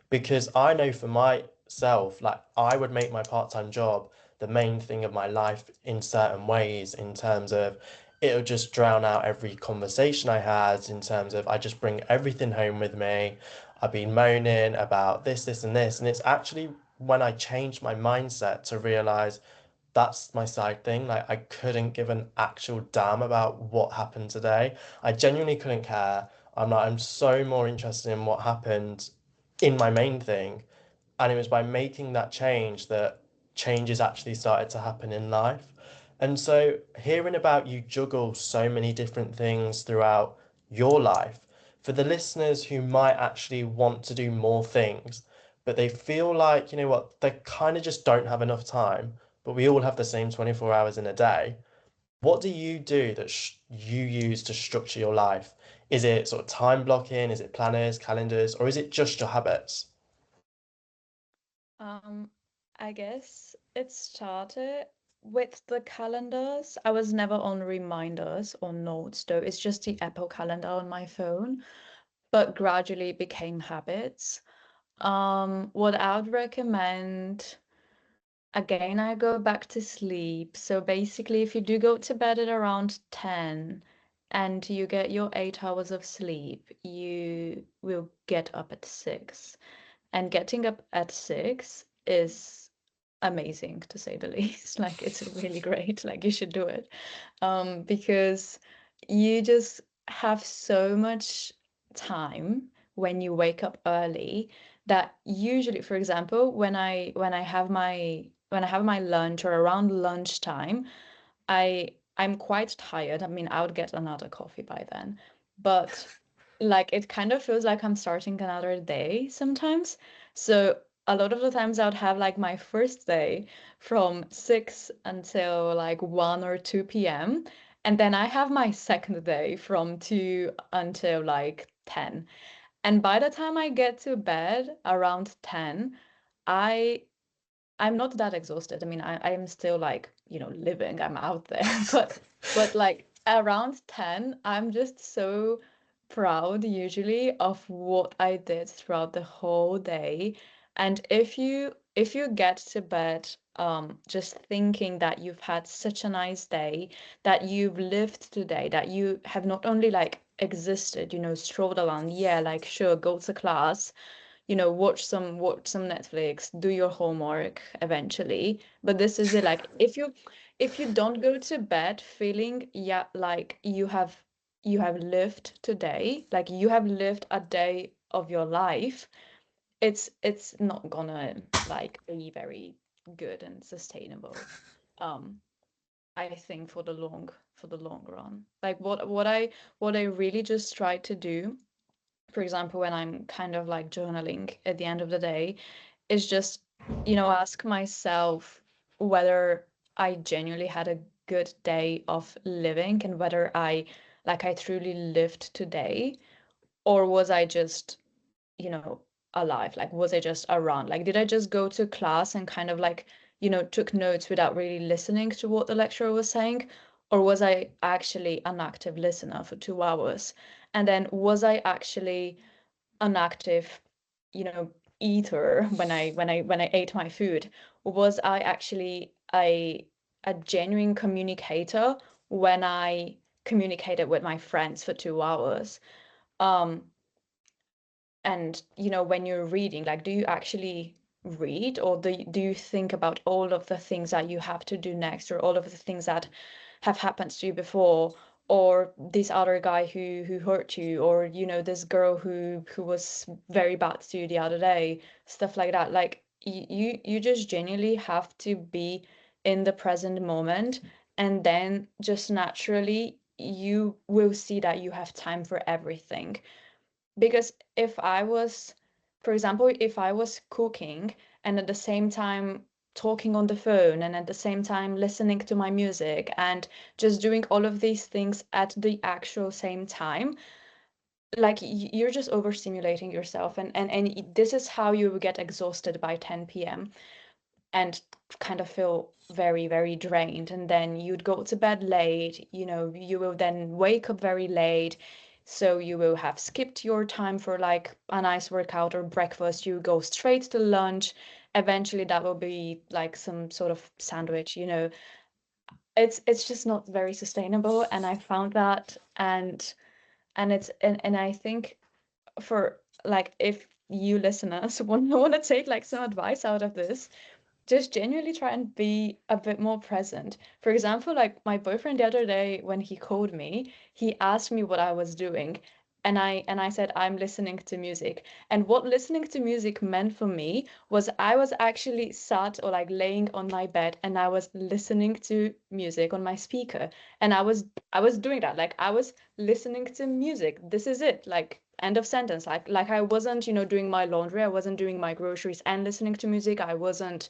Because I know for myself, like I would make my part-time job the main thing of my life in certain ways, in terms of it'll just drown out every conversation I had, in terms of I just bring everything home with me. I've been moaning about this, and this, and it's actually when I changed my mindset to realize that's my side thing. Like I couldn't give an actual damn about what happened today. I genuinely couldn't care. I'm so more interested in what happened in my main thing. And it was by making that change that changes actually started to happen in life. And so hearing about you juggle so many different things throughout your life, for the listeners who might actually want to do more things, but they feel like, you know what, they kind of just don't have enough time, but we all have the same 24 hours in a day. What do you do that you use to structure your life? Is it sort of time blocking? Is it planners, calendars, or is it just your habits? Um, I guess it started with the calendars. I was never on reminders or notes though. It's just the Apple Calendar on my phone, but gradually it became habits. What I would recommend, again, I go back to sleep. So basically, if you do go to bed at around 10 and you get your 8 hours of sleep, you will get up at 6. And getting up at 6 is amazing to say the least. Like it's really great. Like you should do it. Because you just have so much time when you wake up early that usually, for example, when I have my lunch or around lunchtime, I'm quite tired. I mean, I would get another coffee by then, but like it kind of feels like I'm starting another day sometimes. So a lot of the times I would have like my first day from 6 until like 1 or 2 p.m. And then I have my second day from 2 until like 10. And by the time I get to bed around 10, I I'm not that exhausted. I mean, I'm still like, living, I'm out there. But like around 10, I'm just so proud usually of what I did throughout the whole day. And if you get to bed just thinking that you've had such a nice day, that you've lived today, that you have not only like existed, strolled around, yeah, like sure, go to class, watch some Netflix, do your homework eventually. But this is it, like if you don't go to bed feeling, yeah, like you have lived today, like you have lived a day of your life, it's not gonna like be very good and sustainable. Um, I think for the long run. Like what I really just try to do, for example, when I'm kind of like journaling at the end of the day, is just, ask myself whether I genuinely had a good day of living and whether I truly lived today, or was I just, you know, alive? Like, was I just around? Like, did I just go to class and kind of like, took notes without really listening to what the lecturer was saying? Or was I actually an active listener for 2 hours? And then was I actually an active, you know, eater when I ate my food? Was I actually a genuine communicator when I communicated with my friends for 2 hours? Um, and when you're reading, like, do you actually read, or do you think about all of the things that you have to do next, or all of the things that have happened to you before, or this other guy who hurt you, or this girl who was very bad to you the other day, stuff like that. Like you just genuinely have to be in the present moment, and then just naturally you will see that you have time for everything. Because for example, if I was cooking and at the same time talking on the phone and at the same time listening to my music and just doing all of these things at the actual same time, like you're just overstimulating yourself, and this is how you will get exhausted by 10 p.m. and kind of feel very, very drained. And then you'd go to bed late, you will then wake up very late. So you will have skipped your time for like a nice workout or breakfast. You go straight to lunch. Eventually, that will be like some sort of sandwich. It's just not very sustainable. And I found that, and I think for like if you listeners want to take like some advice out of this, just genuinely try and be a bit more present. For example, like my boyfriend the other day when he called me, he asked me what I was doing. And I said I'm listening to music. And what listening to music meant for me was I was actually sat or like laying on my bed and I was listening to music on my speaker. And I was doing that. Like I was listening to music. This is it. Like end of sentence. Like I wasn't, doing my laundry, I wasn't doing my groceries and listening to music. I wasn't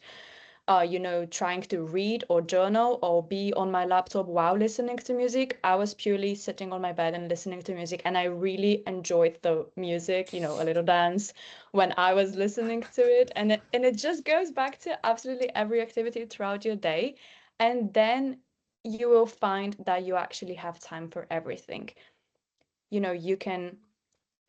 trying to read or journal or be on my laptop while listening to music. I was purely sitting on my bed and listening to music, and I really enjoyed the music, a little dance when I was listening to it. And it just goes back to absolutely every activity throughout your day. And then you will find that you actually have time for everything. You can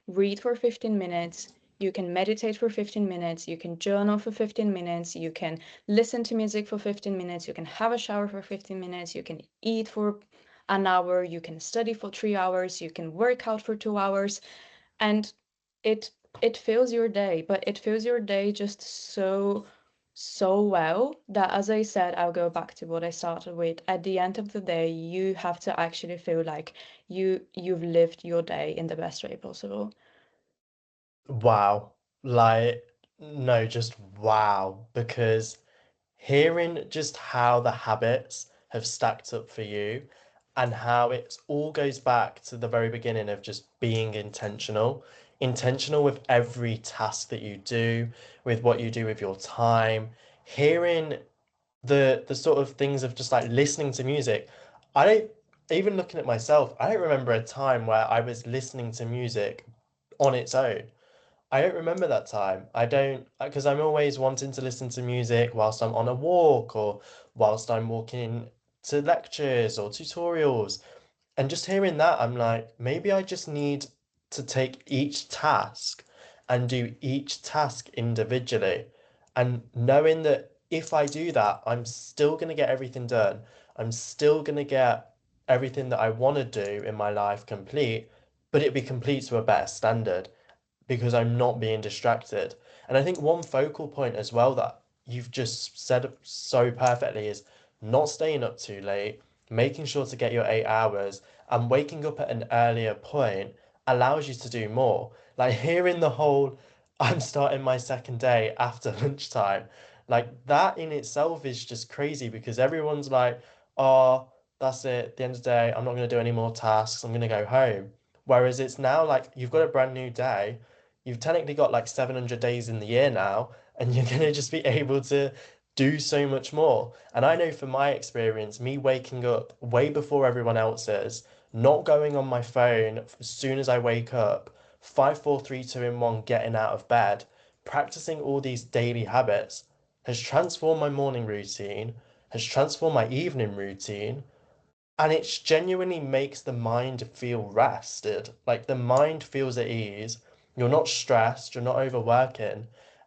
read for 15 minutes, you can meditate for 15 minutes, you can journal for 15 minutes, you can listen to music for 15 minutes, you can have a shower for 15 minutes, you can eat for an hour, you can study for 3 hours, you can work out for 2 hours, and it it fills your day, but it fills your day just so well that, as I said, I'll go back to what I started with. At the end of the day, you have to actually feel like you've lived your day in the best way possible. Wow. Like, no, just wow. Because hearing just how the habits have stacked up for you and how it all goes back to the very beginning of just being intentional, intentional with every task that you do, with what you do with your time, hearing the sort of things of just like listening to music. I don't even looking at myself, I don't remember a time where I was listening to music on its own. I don't remember that time. I don't, because I'm always wanting to listen to music whilst I'm on a walk or whilst I'm walking to lectures or tutorials. And just hearing that, I'm like, maybe I just need to take each task and do each task individually. And knowing that if I do that, I'm still going to get everything done. I'm still going to get everything that I want to do in my life complete, but it'll be complete to a better standard because I'm not being distracted. And I think one focal point as well that you've just said so perfectly is not staying up too late, making sure to get your 8 hours, and waking up at an earlier point allows you to do more. Like hearing the whole, I'm starting my second day after lunchtime, like that in itself is just crazy because everyone's like, oh, that's it. At the end of the day, I'm not going to do any more tasks. I'm going to go home. Whereas it's now like you've got a brand new day, you've technically got like 700 days in the year now, and you're going to just be able to do so much more. And I know from my experience, me waking up way before everyone else is, not going on my phone as soon as I wake up, 5, 4, 3, 2 in 1, getting out of bed, practicing all these daily habits has transformed my morning routine, has transformed my evening routine, and it genuinely makes the mind feel rested. Like the mind feels at ease. You're not stressed, you're not overworking.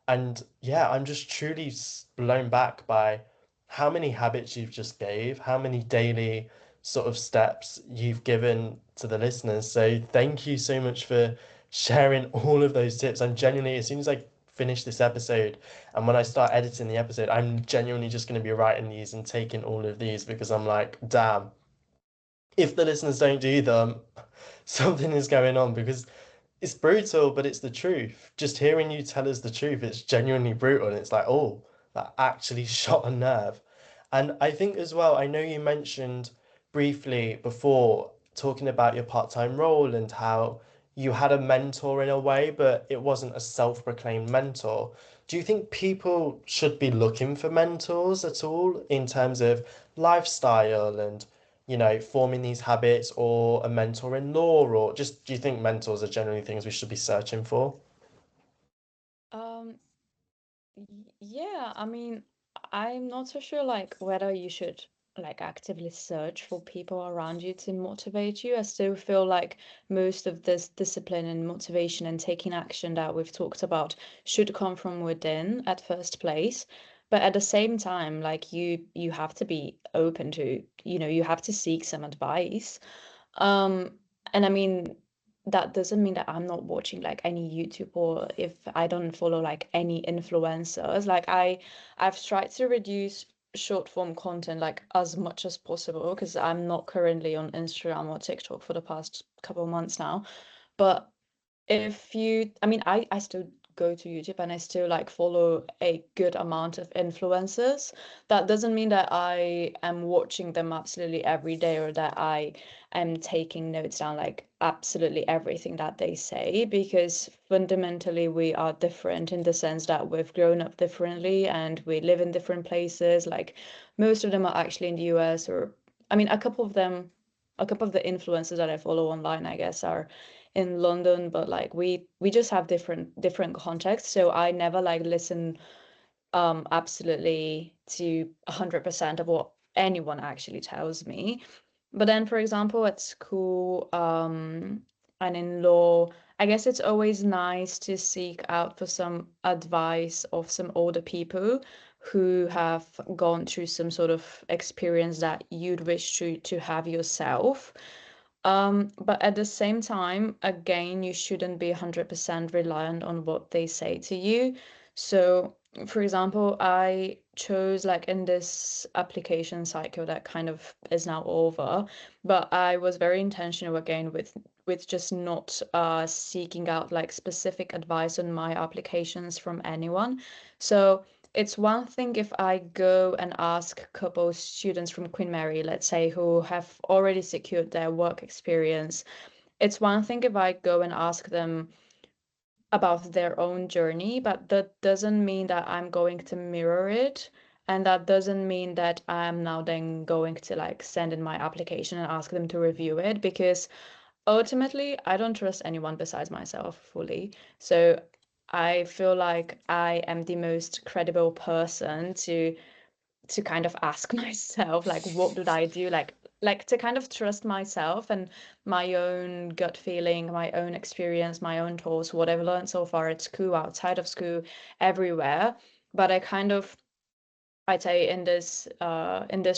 And yeah, I'm just truly blown back by how many habits you've just gave, how many daily sort of steps you've given to the listeners. So thank you so much for sharing all of those tips. I'm genuinely, as soon as I finish this episode and when I start editing the episode, I'm genuinely just going to be writing these and taking all of these because I'm like, damn, if the listeners don't do them, something is going on because it's brutal, but it's the truth. Just hearing you tell us the truth, it's genuinely brutal. And it's like, oh, that actually shot a nerve. And I think as well, I know you mentioned briefly before talking about your part-time role and how you had a mentor in a way, but it wasn't a self-proclaimed mentor. Do you think people should be looking for mentors at all in terms of lifestyle and forming these habits or a mentor in law, or just do you think mentors are generally things we should be searching for? Um, yeah, I mean, I'm not so sure like whether you should like actively search for people around you to motivate you. I still feel like most of this discipline and motivation and taking action that we've talked about should come from within at first place. But at the same time, like you have to be open to, you have to seek some advice. Um, and I mean, that doesn't mean that I'm not watching like any YouTube or if I don't follow like any influencers. Like I've tried to reduce short form content like as much as possible because I'm not currently on Instagram or TikTok for the past couple of months now. But if you, I mean, I still go to YouTube and I still like follow a good amount of influencers. That doesn't mean that I am watching them absolutely every day or that I am taking notes down like absolutely everything that they say, because fundamentally we are different in the sense that we've grown up differently and we live in different places. Like most of them are actually in the US, or I mean, a couple of the influencers that I follow online, I guess, are in London, but like we just have different contexts. So I never like listen absolutely to 100% of what anyone actually tells me. But then, for example, at school and in law, I guess it's always nice to seek out for some advice of some older people who have gone through some sort of experience that you'd wish to have yourself. But at the same time, again, you shouldn't be 100% reliant on what they say to you. So, for example, I chose like in this application cycle that kind of is now over, but I was very intentional again with just not seeking out like specific advice on my applications from anyone. So it's one thing if I go and ask a couple students from Queen Mary, let's say, who have already secured their work experience. It's one thing if I go and ask them about their own journey, but that doesn't mean that I'm going to mirror it. And that doesn't mean that I'm now then going to like send in my application and ask them to review it, because ultimately I don't trust anyone besides myself fully. So I feel like I am the most credible person to kind of ask myself, like, what did I do? Like to kind of trust myself and my own gut feeling, my own experience, my own thoughts, what I've learned so far at school, outside of school, everywhere. But I kind of, I'd say in this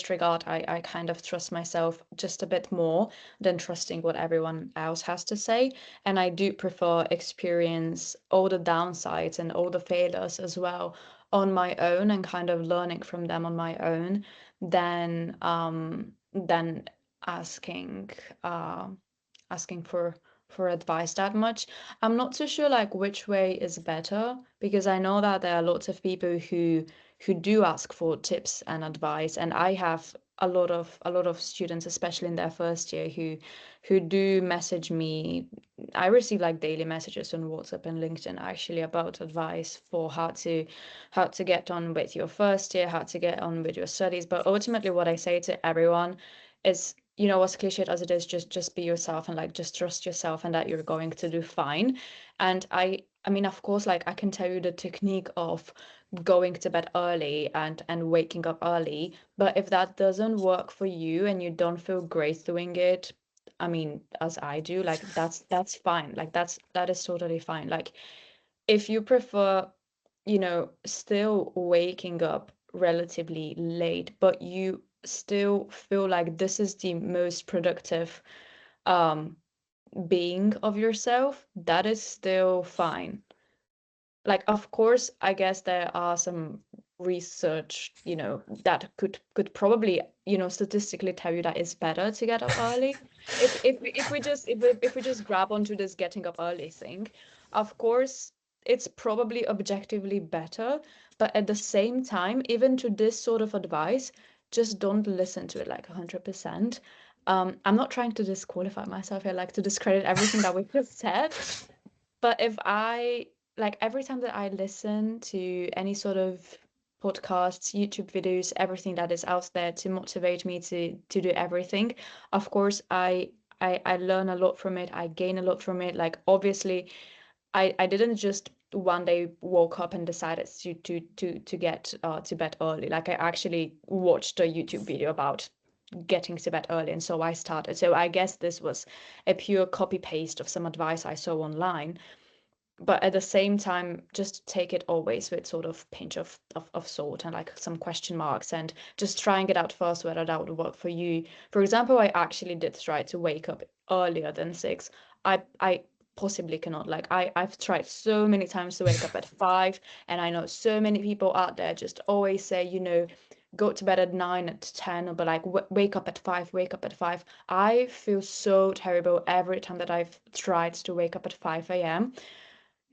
regard, I kind of trust myself just a bit more than trusting what everyone else has to say. And I do prefer experience all the downsides and all the failures as well on my own and kind of learning from them on my own than asking uh asking for advice that much. I'm not too sure like which way is better because I know that there are lots of people who do ask for tips and advice, and I have a lot of students, especially in their first year, who do message me. I receive like daily messages on WhatsApp and LinkedIn actually about advice for how to get on with your first year, how to get on with your studies. But ultimately what I say to everyone is, you know, as cliched as it is, just be yourself and like just trust yourself and that you're going to do fine. And I mean, of course, like I can tell you the technique of going to bed early and waking up early, but if that doesn't work for you and you don't feel great doing it, I mean, as I do, like that's fine. Like that is totally fine. Like if you prefer, you know, still waking up relatively late, but you still feel like this is the most productive um being of yourself, that is still fine. Like, of course, I guess there are some research, you know, that could probably, you know, statistically tell you that it's better to get up early. If we just grab onto this getting up early thing, of course, it's probably objectively better, but at the same time, even to this sort of advice, just don't listen to it like 100%. I'm not trying to disqualify myself here, like to discredit everything that we just said, but if I like every time that I listen to any sort of podcasts, YouTube videos, everything that is out there to motivate me to do everything, of course I learn a lot from it. I gain a lot from it. Like obviously I didn't just one day woke up and decided to get to bed early. Like I actually watched a YouTube video about getting to bed early and so I started. So I guess this was a pure copy paste of some advice I saw online, but at the same time just take it always with sort of pinch of salt and like some question marks and just trying it out first whether that would work for you. For example, I actually did try to wake up earlier than 6. I possibly cannot. Like I've tried so many times to wake up at 5, and I know so many people out there just always say, you know, go to bed at 9, at 10, but like wake up at 5, wake up at 5. I feel so terrible every time that I've tried to wake up at 5 a.m.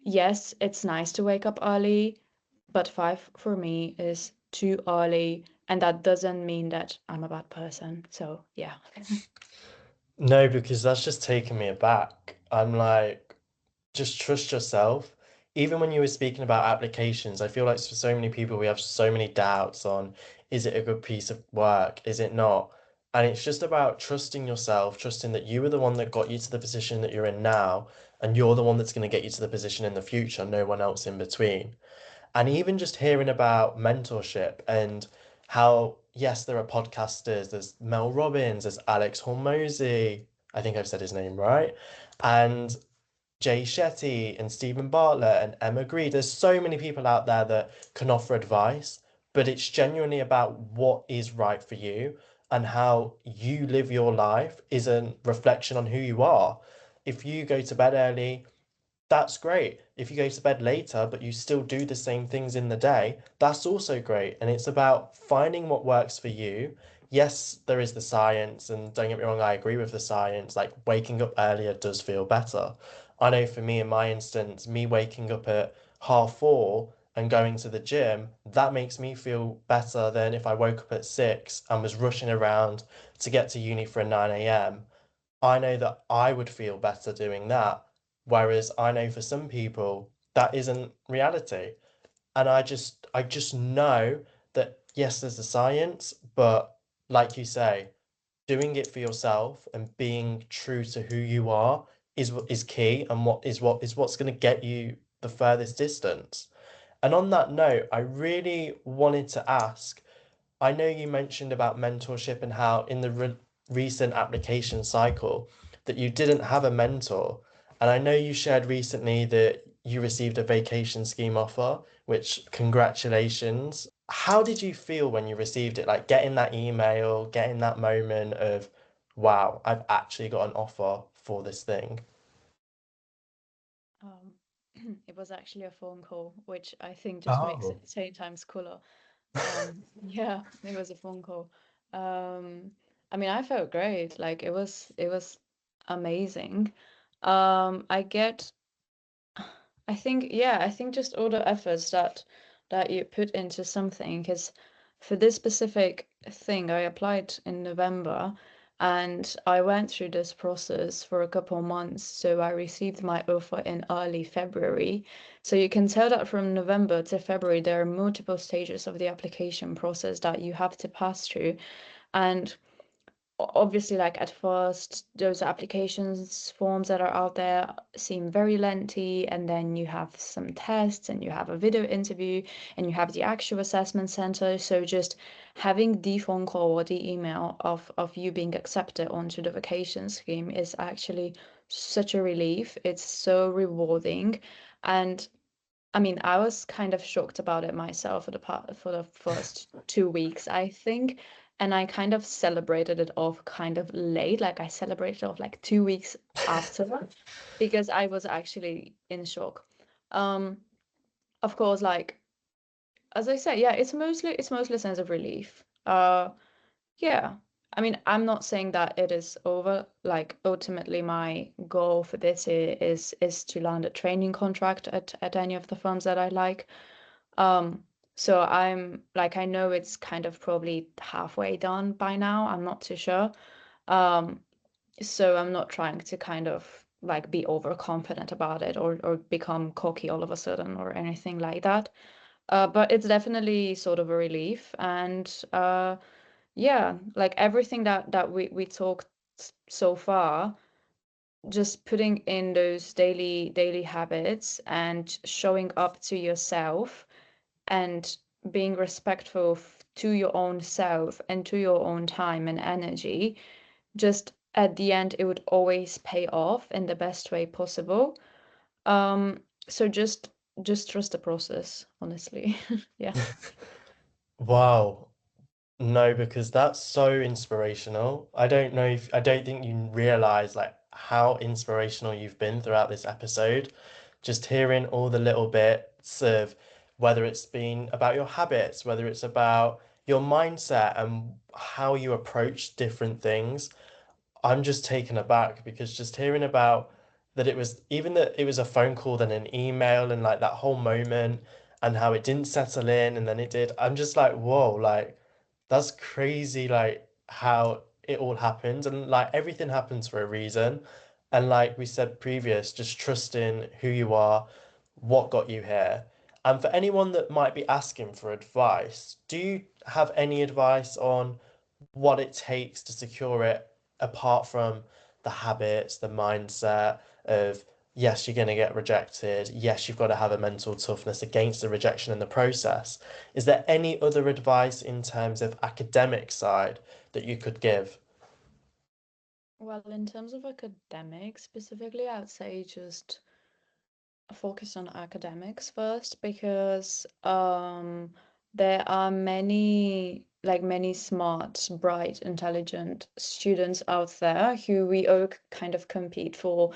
Yes, it's nice to wake up early, but 5 for me is too early, and that doesn't mean that I'm a bad person. So, yeah. No, because that's just taken me aback. I'm like, just trust yourself. Even when you were speaking about applications, I feel like for so many people, we have so many doubts on, is it a good piece of work? Is it not? And it's just about trusting yourself, trusting that you were the one that got you to the position that you're in now, and you're the one that's going to get you to the position in the future, no one else in between. And even just hearing about mentorship and how, yes, there are podcasters, there's Mel Robbins, there's Alex Hormozy, I think I've said his name right, and Jay Shetty and Stephen Bartlett and Emma Gree. There's so many people out there that can offer advice, but it's genuinely about what is right for you and how you live your life is a reflection on who you are. If you go to bed early, that's great. If you go to bed later, but you still do the same things in the day, that's also great. And it's about finding what works for you. Yes, there is the science, and don't get me wrong, I agree with the science. Like waking up earlier does feel better. I know for me, in my instance, me waking up at 4:30 and going to the gym, that makes me feel better than if I woke up at 6 and was rushing around to get to uni for a 9 a.m. I know that I would feel better doing that. Whereas I know for some people that isn't reality. And I just know that yes, there's the science, but like you say, doing it for yourself and being true to who you are is key and what's going to get you the furthest distance. And on that note, I really wanted to ask, I know you mentioned about mentorship and how in the recent application cycle that you didn't have a mentor. And I know you shared recently that you received a vacation scheme offer, which congratulations. How did you feel when you received it? Like getting that email, getting that moment of, wow, I've actually got an offer for this thing. Um, it was actually a phone call, which I think just makes Oh. it 10 times cooler. Yeah, it was a phone call. Um, I mean, I felt great. Like it was amazing. I get I think, yeah, I think just all the efforts that you put into something, because for this specific thing, I applied in November and I went through this process for a couple of months. So I received my offer in early February. So you can tell that from November to February, there are multiple stages of the application process that you have to pass through. And obviously, like at first those applications forms that are out there seem very lengthy, and then you have some tests and you have a video interview and you have the actual assessment center. So just having the phone call or the email of you being accepted onto the vacation scheme is actually such a relief. It's so rewarding. And I mean, I was kind of shocked about it myself for for the first 2 weeks, I think, and I kind of celebrated it off kind of late. Like I celebrated off like 2 weeks after that because I was actually in shock. Um, of course, like as I said, yeah, it's mostly a sense of relief. Yeah. I mean, I'm not saying that it is over. Like ultimately my goal for this year is to land a training contract at any of the firms that I like. Um, so I'm like I know it's kind of probably halfway done by now. I'm not too sure. Um, so I'm not trying to kind of like be overconfident about it or become cocky all of a sudden or anything like that. But it's definitely sort of a relief and yeah, like everything that we talked so far, just putting in those daily habits and showing up to yourself and being respectful to your own self and to your own time and energy, just at the end it would always pay off in the best way possible. Um, so just trust the process, honestly. Yeah. Wow. No, because that's so inspirational. I don't think you realize like how inspirational you've been throughout this episode. Just hearing all the little bits of whether it's been about your habits, whether it's about your mindset and how you approach different things. I'm just taken aback because just hearing about that it was even that it was a phone call, then an email, and like that whole moment and how it didn't settle in and then it did. I'm just like, whoa, like that's crazy, like how it all happens and like everything happens for a reason. And like we said previous, just trusting who you are, what got you here. And for anyone that might be asking for advice, do you have any advice on what it takes to secure it apart from the habits, the mindset of yes, you're going to get rejected. Yes, you've got to have a mental toughness against the rejection in the process. Is there any other advice in terms of academic side that you could give? Well, in terms of academics specifically, I would say just focus on academics first because there are many smart, bright, intelligent students out there who we all kind of compete for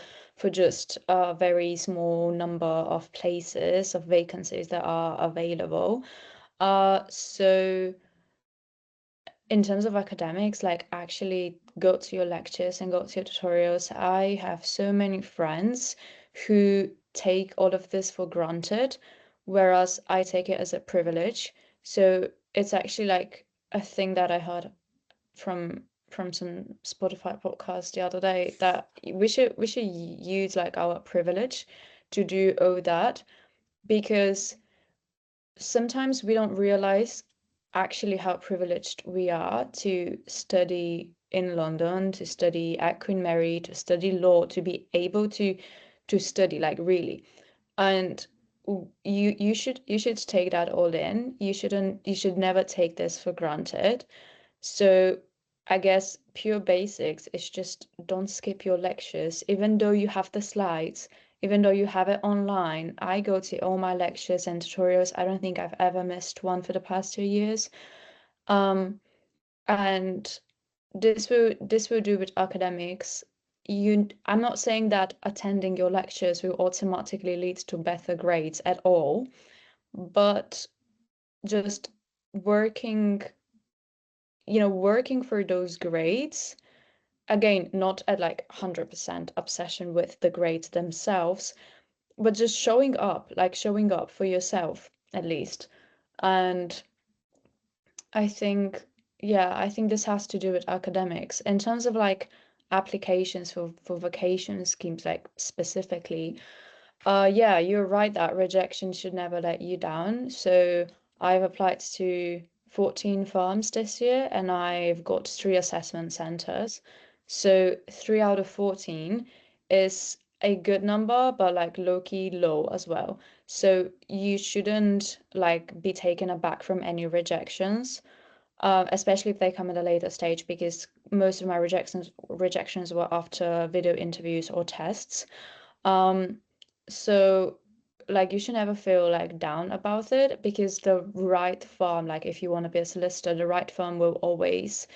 just a very small number of places of vacancies that are available. So in terms of academics, like actually go to your lectures and go to your tutorials. I have so many friends who take all of this for granted, whereas I take it as a privilege. So it's actually like a thing that I heard from some Spotify podcast the other day that we should use like our privilege to do all that because sometimes we don't realize actually how privileged we are to study in London, to study at Queen Mary, to study law, to be able to study like really. And you should take that all in. You should never take this for granted. So I guess pure basics is just don't skip your lectures, even though you have the slides, even though you have it online. I go to all my lectures and tutorials. I don't think I've ever missed one for the past 2 years. Um, and this will do with academics. I'm not saying that attending your lectures will automatically lead to better grades at all, but just working, working for those grades, again, not at like 100% obsession with the grades themselves, but just showing up for yourself at least. And I think, yeah, I think this has to do with academics. In terms of like applications for vacation schemes, like specifically, yeah, you're right that rejection should never let you down. So I've applied to 14 farms this year and I've got 3 assessment centers. So 3 out of 14 is a good number, but like low-key low as well. So you shouldn't like be taken aback from any rejections, especially if they come at a later stage, because most of my rejections were after video interviews or tests. Um, so like you should never feel like down about it, because the right firm, like if you want to be a solicitor, the right firm will always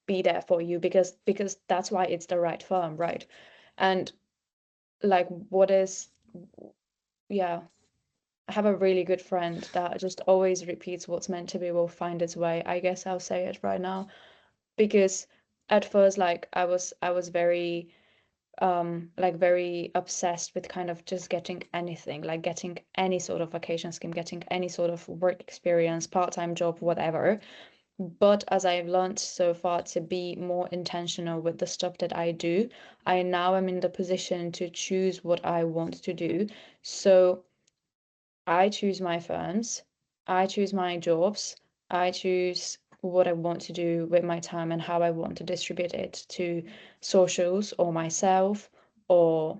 be there for you, because that's why it's the right firm, right? And like what is yeah, I have a really good friend that just always repeats what's meant to be will find its way. I guess I'll say it right now, because at first like I was very like very obsessed with kind of just getting anything, like getting any sort of vacation scheme, getting any sort of work experience, part-time job, whatever. But as I've learned so far to be more intentional with the stuff that I do, I now am in the position to choose what I want to do. So I choose my firms, I choose my jobs, I choose what I want to do with my time and how I want to distribute it to socials or myself or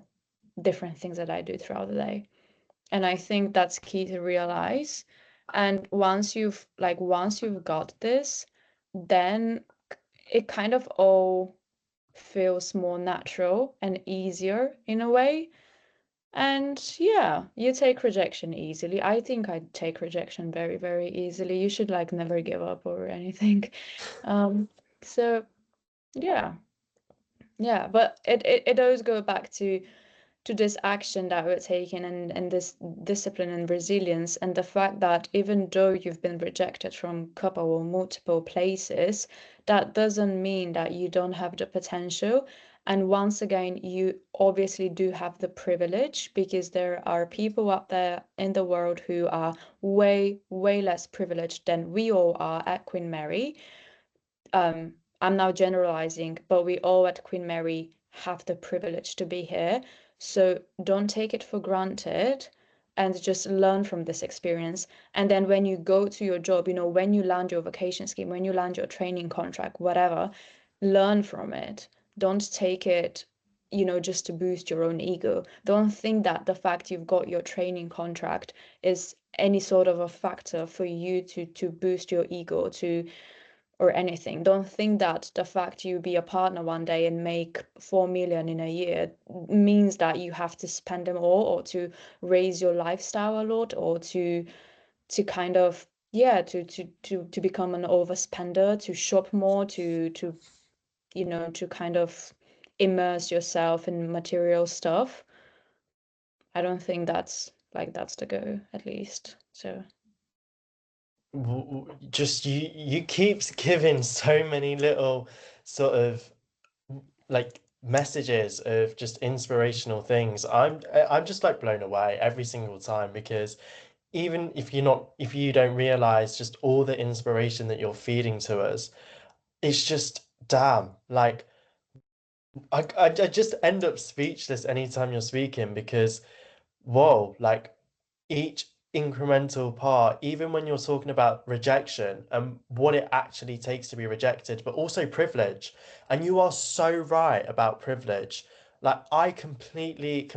different things that I do throughout the day. And I think that's key to realize. And once you've got this, then it kind of all feels more natural and easier in a way. And yeah, you take rejection easily. I think I take rejection very, very easily. You should like never give up or anything. Um, so yeah, yeah, but it does go back to this action that we're taking, and this discipline and resilience, and the fact that even though you've been rejected from couple or multiple places, that doesn't mean that you don't have the potential. And once again, you obviously do have the privilege, because there are people out there in the world who are way, way less privileged than we all are at Queen Mary. I'm now generalizing, but we all at Queen Mary have the privilege to be here. So don't take it for granted and just learn from this experience. And then when you go to your job, when you land your vacation scheme, when you land your training contract, whatever, learn from it. Don't take it, just to boost your own ego. Don't think that the fact you've got your training contract is any sort of a factor for you to boost your ego, to or anything. Don't think that the fact you be a partner one day and make 4 million in a year means that you have to spend them all, or to raise your lifestyle a lot, or to kind of, yeah, to become an overspender, to shop more, to kind of immerse yourself in material stuff. I don't think that's the go, at least. So Just you keeps giving so many little sort of like messages of just inspirational things. I'm just like blown away every single time, because even if you don't realize just all the inspiration that you're feeding to us, it's just damn, like I just end up speechless anytime you're speaking, because whoa, like each incremental part, even when you're talking about rejection and what it actually takes to be rejected, but also privilege. And you are so right about privilege. Like, I completely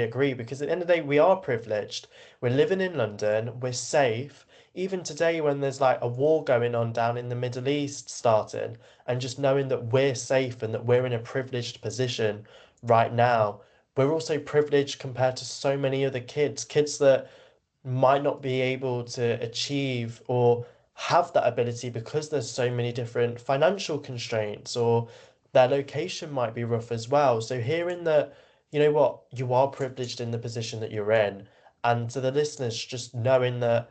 agree because at the end of the day, we are privileged. We're living in London, we're safe. Even today, when there's like a war going on down in the Middle East starting, and just knowing that we're safe and that we're in a privileged position right now, we're also privileged compared to so many other kids that might not be able to achieve or have that ability because there's so many different financial constraints or their location might be rough as well. So hearing that, you know what, you are privileged in the position that you're in, and to the listeners, just knowing that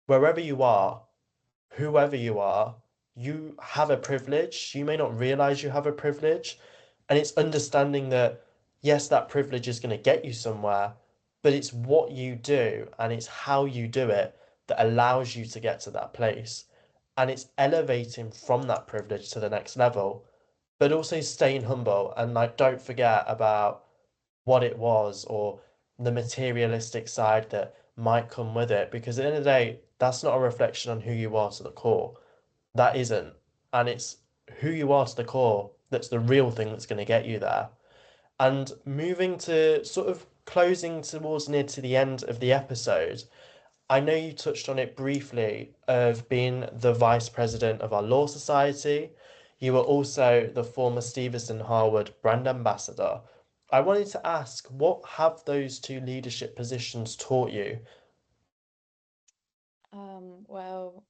wherever you are, whoever you are, you have a privilege. You may not realize you have a privilege. And it's understanding that, yes, that privilege is going to get you somewhere, but it's what you do and it's how you do it that allows you to get to that place. And it's elevating from that privilege to the next level, but also staying humble and like don't forget about what it was or the materialistic side that might come with it. Because at the end of the day, that's not a reflection on who you are to the core. That isn't. And it's who you are to the core that's the real thing that's going to get you there. And moving to sort of closing towards near to the end of the episode, I know you touched on it briefly of being the vice president of our law society. You were also the former Stephenson Harwood brand ambassador. I wanted to ask, what have those two leadership positions taught you? Well,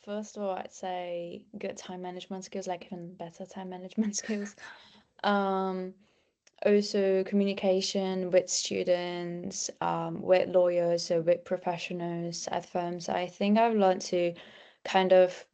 first of all, I'd say good time management skills, like even better time management skills. Um, Also communication with students, with lawyers, so with professionals at firms. I think I've learned to kind of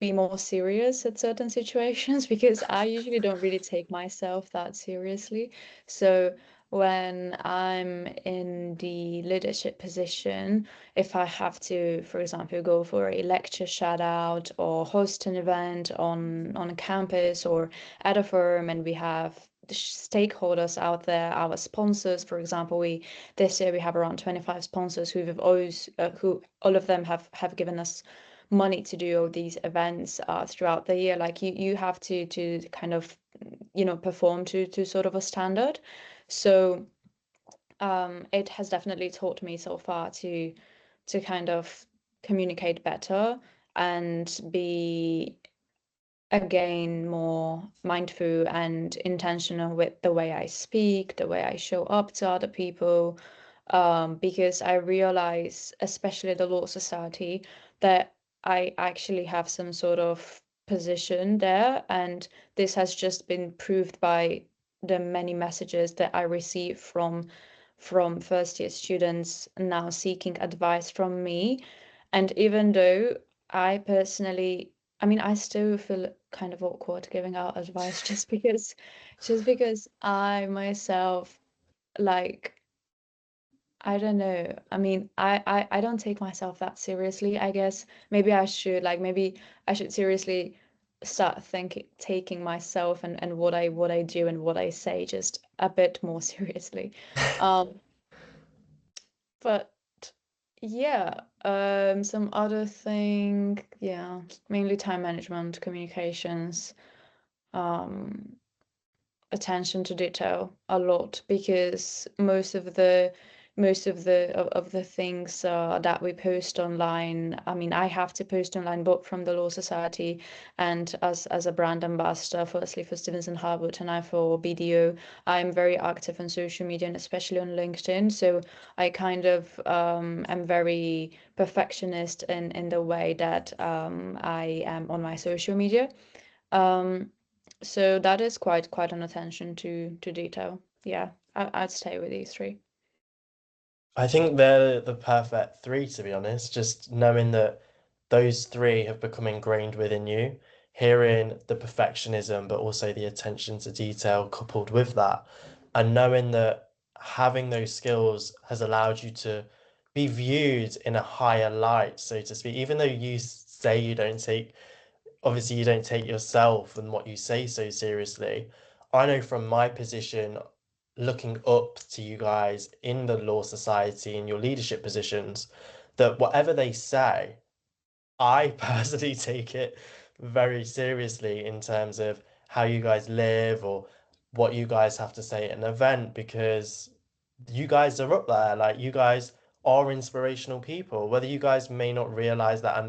be more serious at certain situations because I usually don't really take myself that seriously. So when I'm in the leadership position, if I have to, for example, go for a lecture shout out or host an event on a campus or at a firm, and we have the stakeholders out there, our sponsors, for example, we this year we have around 25 sponsors who all of them have given us money to do all these events throughout the year. Like you have to kind of perform to sort of a standard. So it has definitely taught me so far to kind of communicate better and be again more mindful and intentional with the way I speak, the way I show up to other people, because I realize, especially the Law Society, that I actually have some sort of position there, and this has just been proved by the many messages that I receive from first year students now seeking advice from me. And even though I personally, I mean, I still feel kind of awkward giving out advice just because I myself, like, I don't know. I mean, I don't take myself that seriously, I guess. Maybe I should, like, maybe I should seriously start thinking taking myself and what I do and what I say just a bit more seriously. Um, but yeah, some other thing, yeah, mainly time management, communications, um, attention to detail a lot because most of the things that we post online. I mean, I have to post online both from the Law Society and as a brand ambassador, firstly for Stephenson Harwood and I for BDO. I'm very active on social media and especially on LinkedIn. So I kind of am very perfectionist in the way that I am on my social media. Um, so that is quite an attention to detail. Yeah, I'd stay with these three. I think they're the perfect three, to be honest. Just knowing that those three have become ingrained within you, hearing the perfectionism, but also the attention to detail coupled with that, and knowing that having those skills has allowed you to be viewed in a higher light, so to speak. Even though you say you don't take, obviously, you don't take yourself and what you say so seriously. I know from my position, looking up to you guys in the law society and your leadership positions, that whatever they say, I personally take it very seriously in terms of how you guys live or what you guys have to say at an event because you guys are up there. Like you guys are inspirational people. Whether you guys may not realize that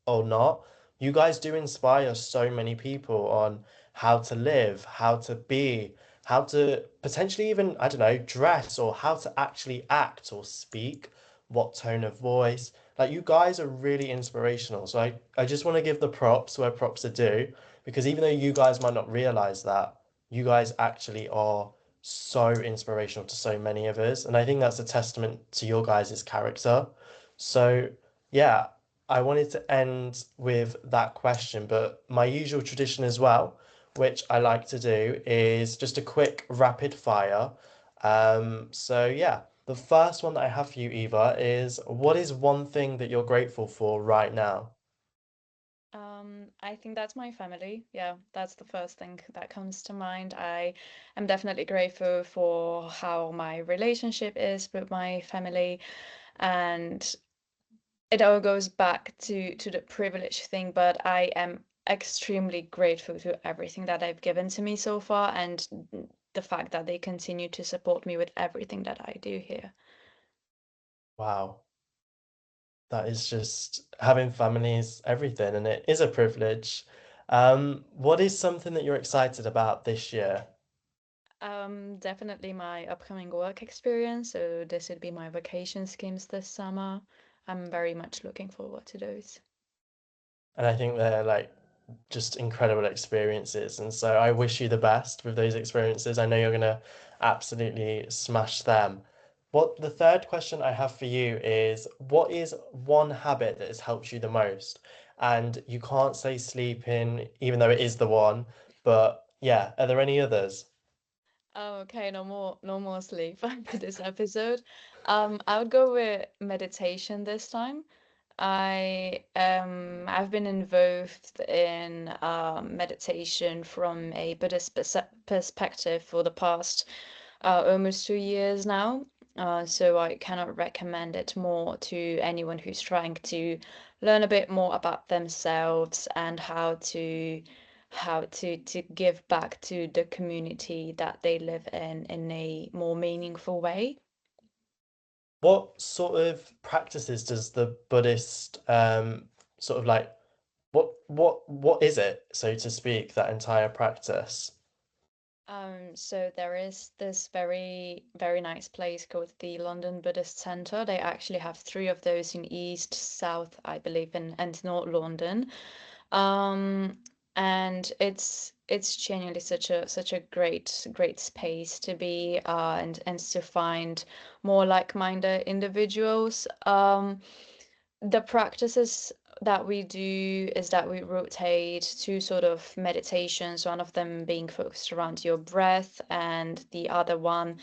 or not, you guys do inspire so many people on how to live, how to be, how to potentially even, I don't know, dress or how to actually act or speak, what tone of voice. Like you guys are really inspirational. So I just want to give the props where props are due because even though you guys might not realize that, you guys actually are so inspirational to so many of us. And I think that's a testament to your guys' character. So, yeah, I wanted to end with that question, but my usual tradition as well, which I like to do, is just a quick rapid fire. So, yeah, the first one that I have for you, Eva, is what is one thing that you're grateful for right now? I think that's my family. Yeah, that's the first thing that comes to mind. I am definitely grateful for how my relationship is with my family, and it all goes back to the privilege thing, but I am extremely grateful to everything that they've given to me so far and the fact that they continue to support me with everything that I do here. Wow. That is just having family is everything, and it is a privilege. What is something that you're excited about this year? Definitely my upcoming work experience. So this would be my vacation schemes this summer. I'm very much looking forward to those. And I think they're like just incredible experiences. And so I wish you the best with those experiences. I know you're gonna absolutely smash them. What the third question I have for you is, what is one habit that has helped you the most? And you can't say sleeping, even though it is the one, but yeah, are there any others? Oh, okay, no more sleep for this episode. I would go with meditation this time. I've been involved in meditation from a Buddhist perspective for the past almost 2 years now. So I cannot recommend it more to anyone who's trying to learn a bit more about themselves and how to give back to the community that they live in a more meaningful way. What sort of practices does the Buddhist sort of like what is it, so to speak, that entire practice? So there is this very, very nice place called the London Buddhist Centre. They actually have three of those in East, South, I believe, and North London. Um, and it's genuinely such a great space to be and to find more like-minded individuals. The practices that we do is that we rotate two sort of meditations, one of them being focused around your breath, and the other one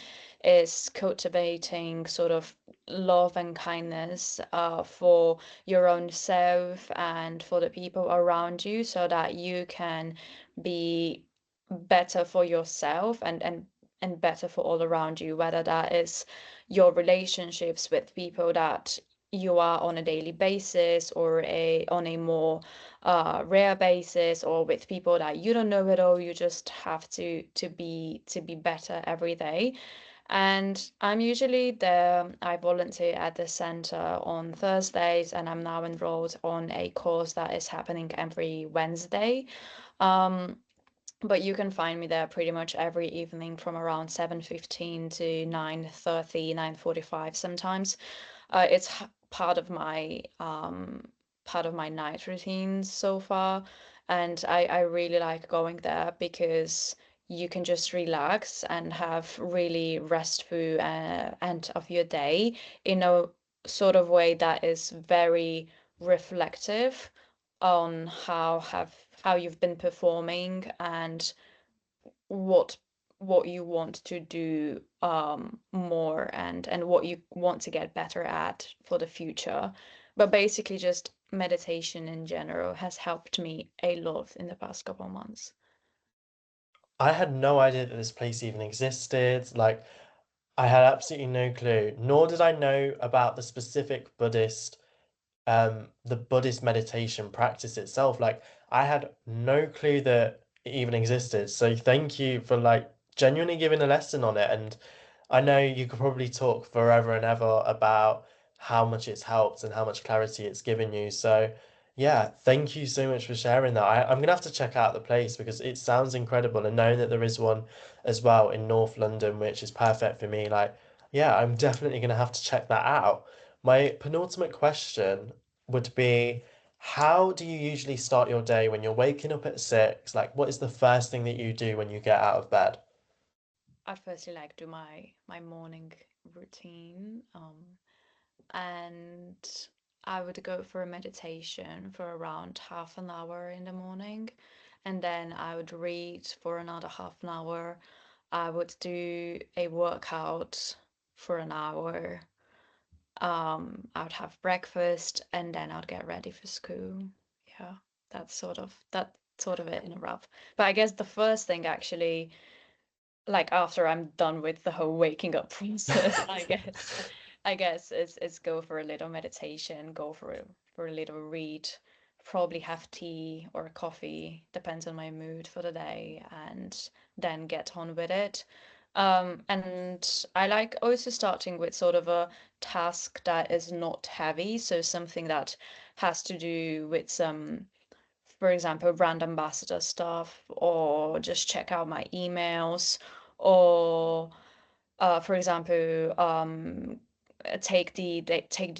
is cultivating sort of love and kindness for your own self and for the people around you so that you can be better for yourself and better for all around you, whether that is your relationships with people that you are on a daily basis or a on a more rare basis or with people that you don't know at all. You just have to be better every day. And I'm usually there. I volunteer at the center on Thursdays, and I'm now enrolled on a course that is happening every Wednesday. Um, but you can find me there pretty much every evening from around 7:15 to 9:30, 9:45 sometimes. It's part of my night routine so far, and I really like going there because you can just relax and have really restful end of your day in a sort of way that is very reflective on how you've been performing and what what you want to do more and what you want to get better at for the future. But basically, just meditation in general has helped me a lot in the past couple of months. I had no idea that this place even existed. Like, I had absolutely no clue, nor did I know about the Buddhist meditation practice itself. Like, I had no clue that it even existed. So thank you for like genuinely giving a lesson on it. And I know you could probably talk forever and ever about how much it's helped and how much clarity it's given you. So, yeah, thank you so much for sharing that. I'm gonna have to check out the place because it sounds incredible. And knowing that there is one as well in North London, which is perfect for me, like, yeah, I'm definitely gonna have to check that out. My penultimate question would be, how do you usually start your day when you're waking up at 6? Like, what is the first thing that you do when you get out of bed? I'd firstly like do my morning routine, and I would go for a meditation for around half an hour in the morning, and then I would read for another half an hour. I would do a workout for an hour. I would have breakfast, and then I'd get ready for school. Yeah, that's sort of it in a rough. But I guess the first thing actually, like after I'm done with the whole waking up process, I guess is go for a little meditation, go for a little read, probably have tea or coffee, depends on my mood for the day, and then get on with it. And I like also starting with sort of a task that is not heavy, so something that has to do with some, for example, brand ambassador stuff, or just check out my emails, or for example, take the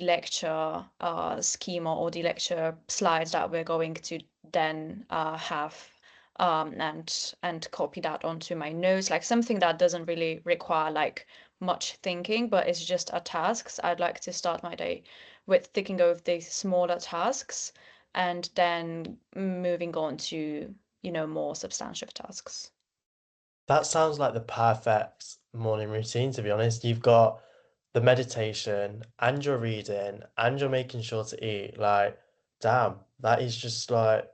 lecture schema or the lecture slides that we're going to then have, and copy that onto my notes, like something that doesn't really require like much thinking, but it's just a task. So I'd like to start my day with thinking of these smaller tasks and then moving on to, more substantive tasks. That sounds like the perfect morning routine, to be honest. You've got the meditation and you're reading and you're making sure to eat. Like, damn, that is just like,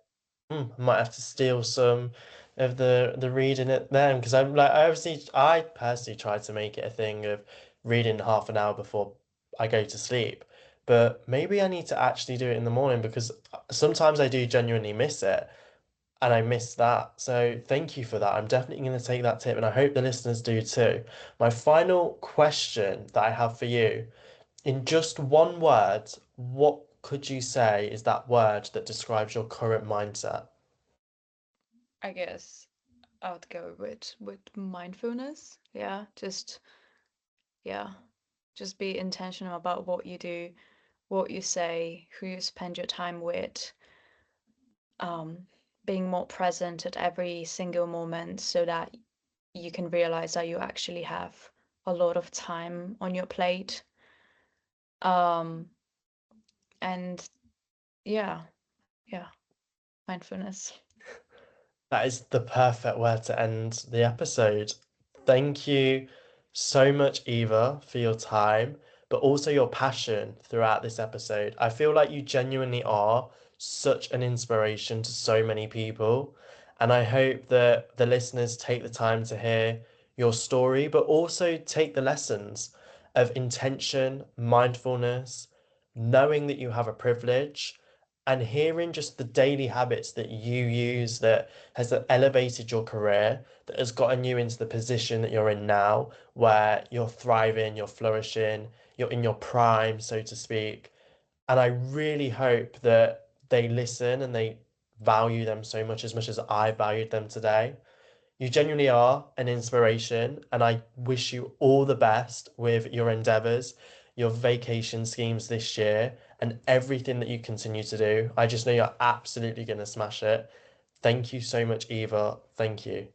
I might have to steal some of the reading it then because I'm like, I personally try to make it a thing of reading half an hour before I go to sleep. But maybe I need to actually do it in the morning because sometimes I do genuinely miss it and I missed that. So thank you for that. I'm definitely going to take that tip, and I hope the listeners do too. My final question that I have for you, in just one word, what could you say is that word that describes your current mindset? I guess I would go with mindfulness. Yeah, just be intentional about what you do, what you say, who you spend your time with, um, being more present at every single moment so that you can realize that you actually have a lot of time on your plate. Um, and yeah, yeah, mindfulness. That is the perfect word to end the episode. Thank you so much, Eva, for your time, but also your passion throughout this episode. I feel like you genuinely are such an inspiration to so many people. And I hope that the listeners take the time to hear your story, but also take the lessons of intention, mindfulness, knowing that you have a privilege, and hearing just the daily habits that you use that has elevated your career, that has gotten you into the position that you're in now, where you're thriving, you're flourishing, you're in your prime, so to speak. And I really hope that they listen and they value them so much as I valued them today. You genuinely are an inspiration, and I wish you all the best with your endeavors, your vacation schemes this year, and everything that you continue to do. I just know you're absolutely going to smash it. Thank you so much, Eva. Thank you.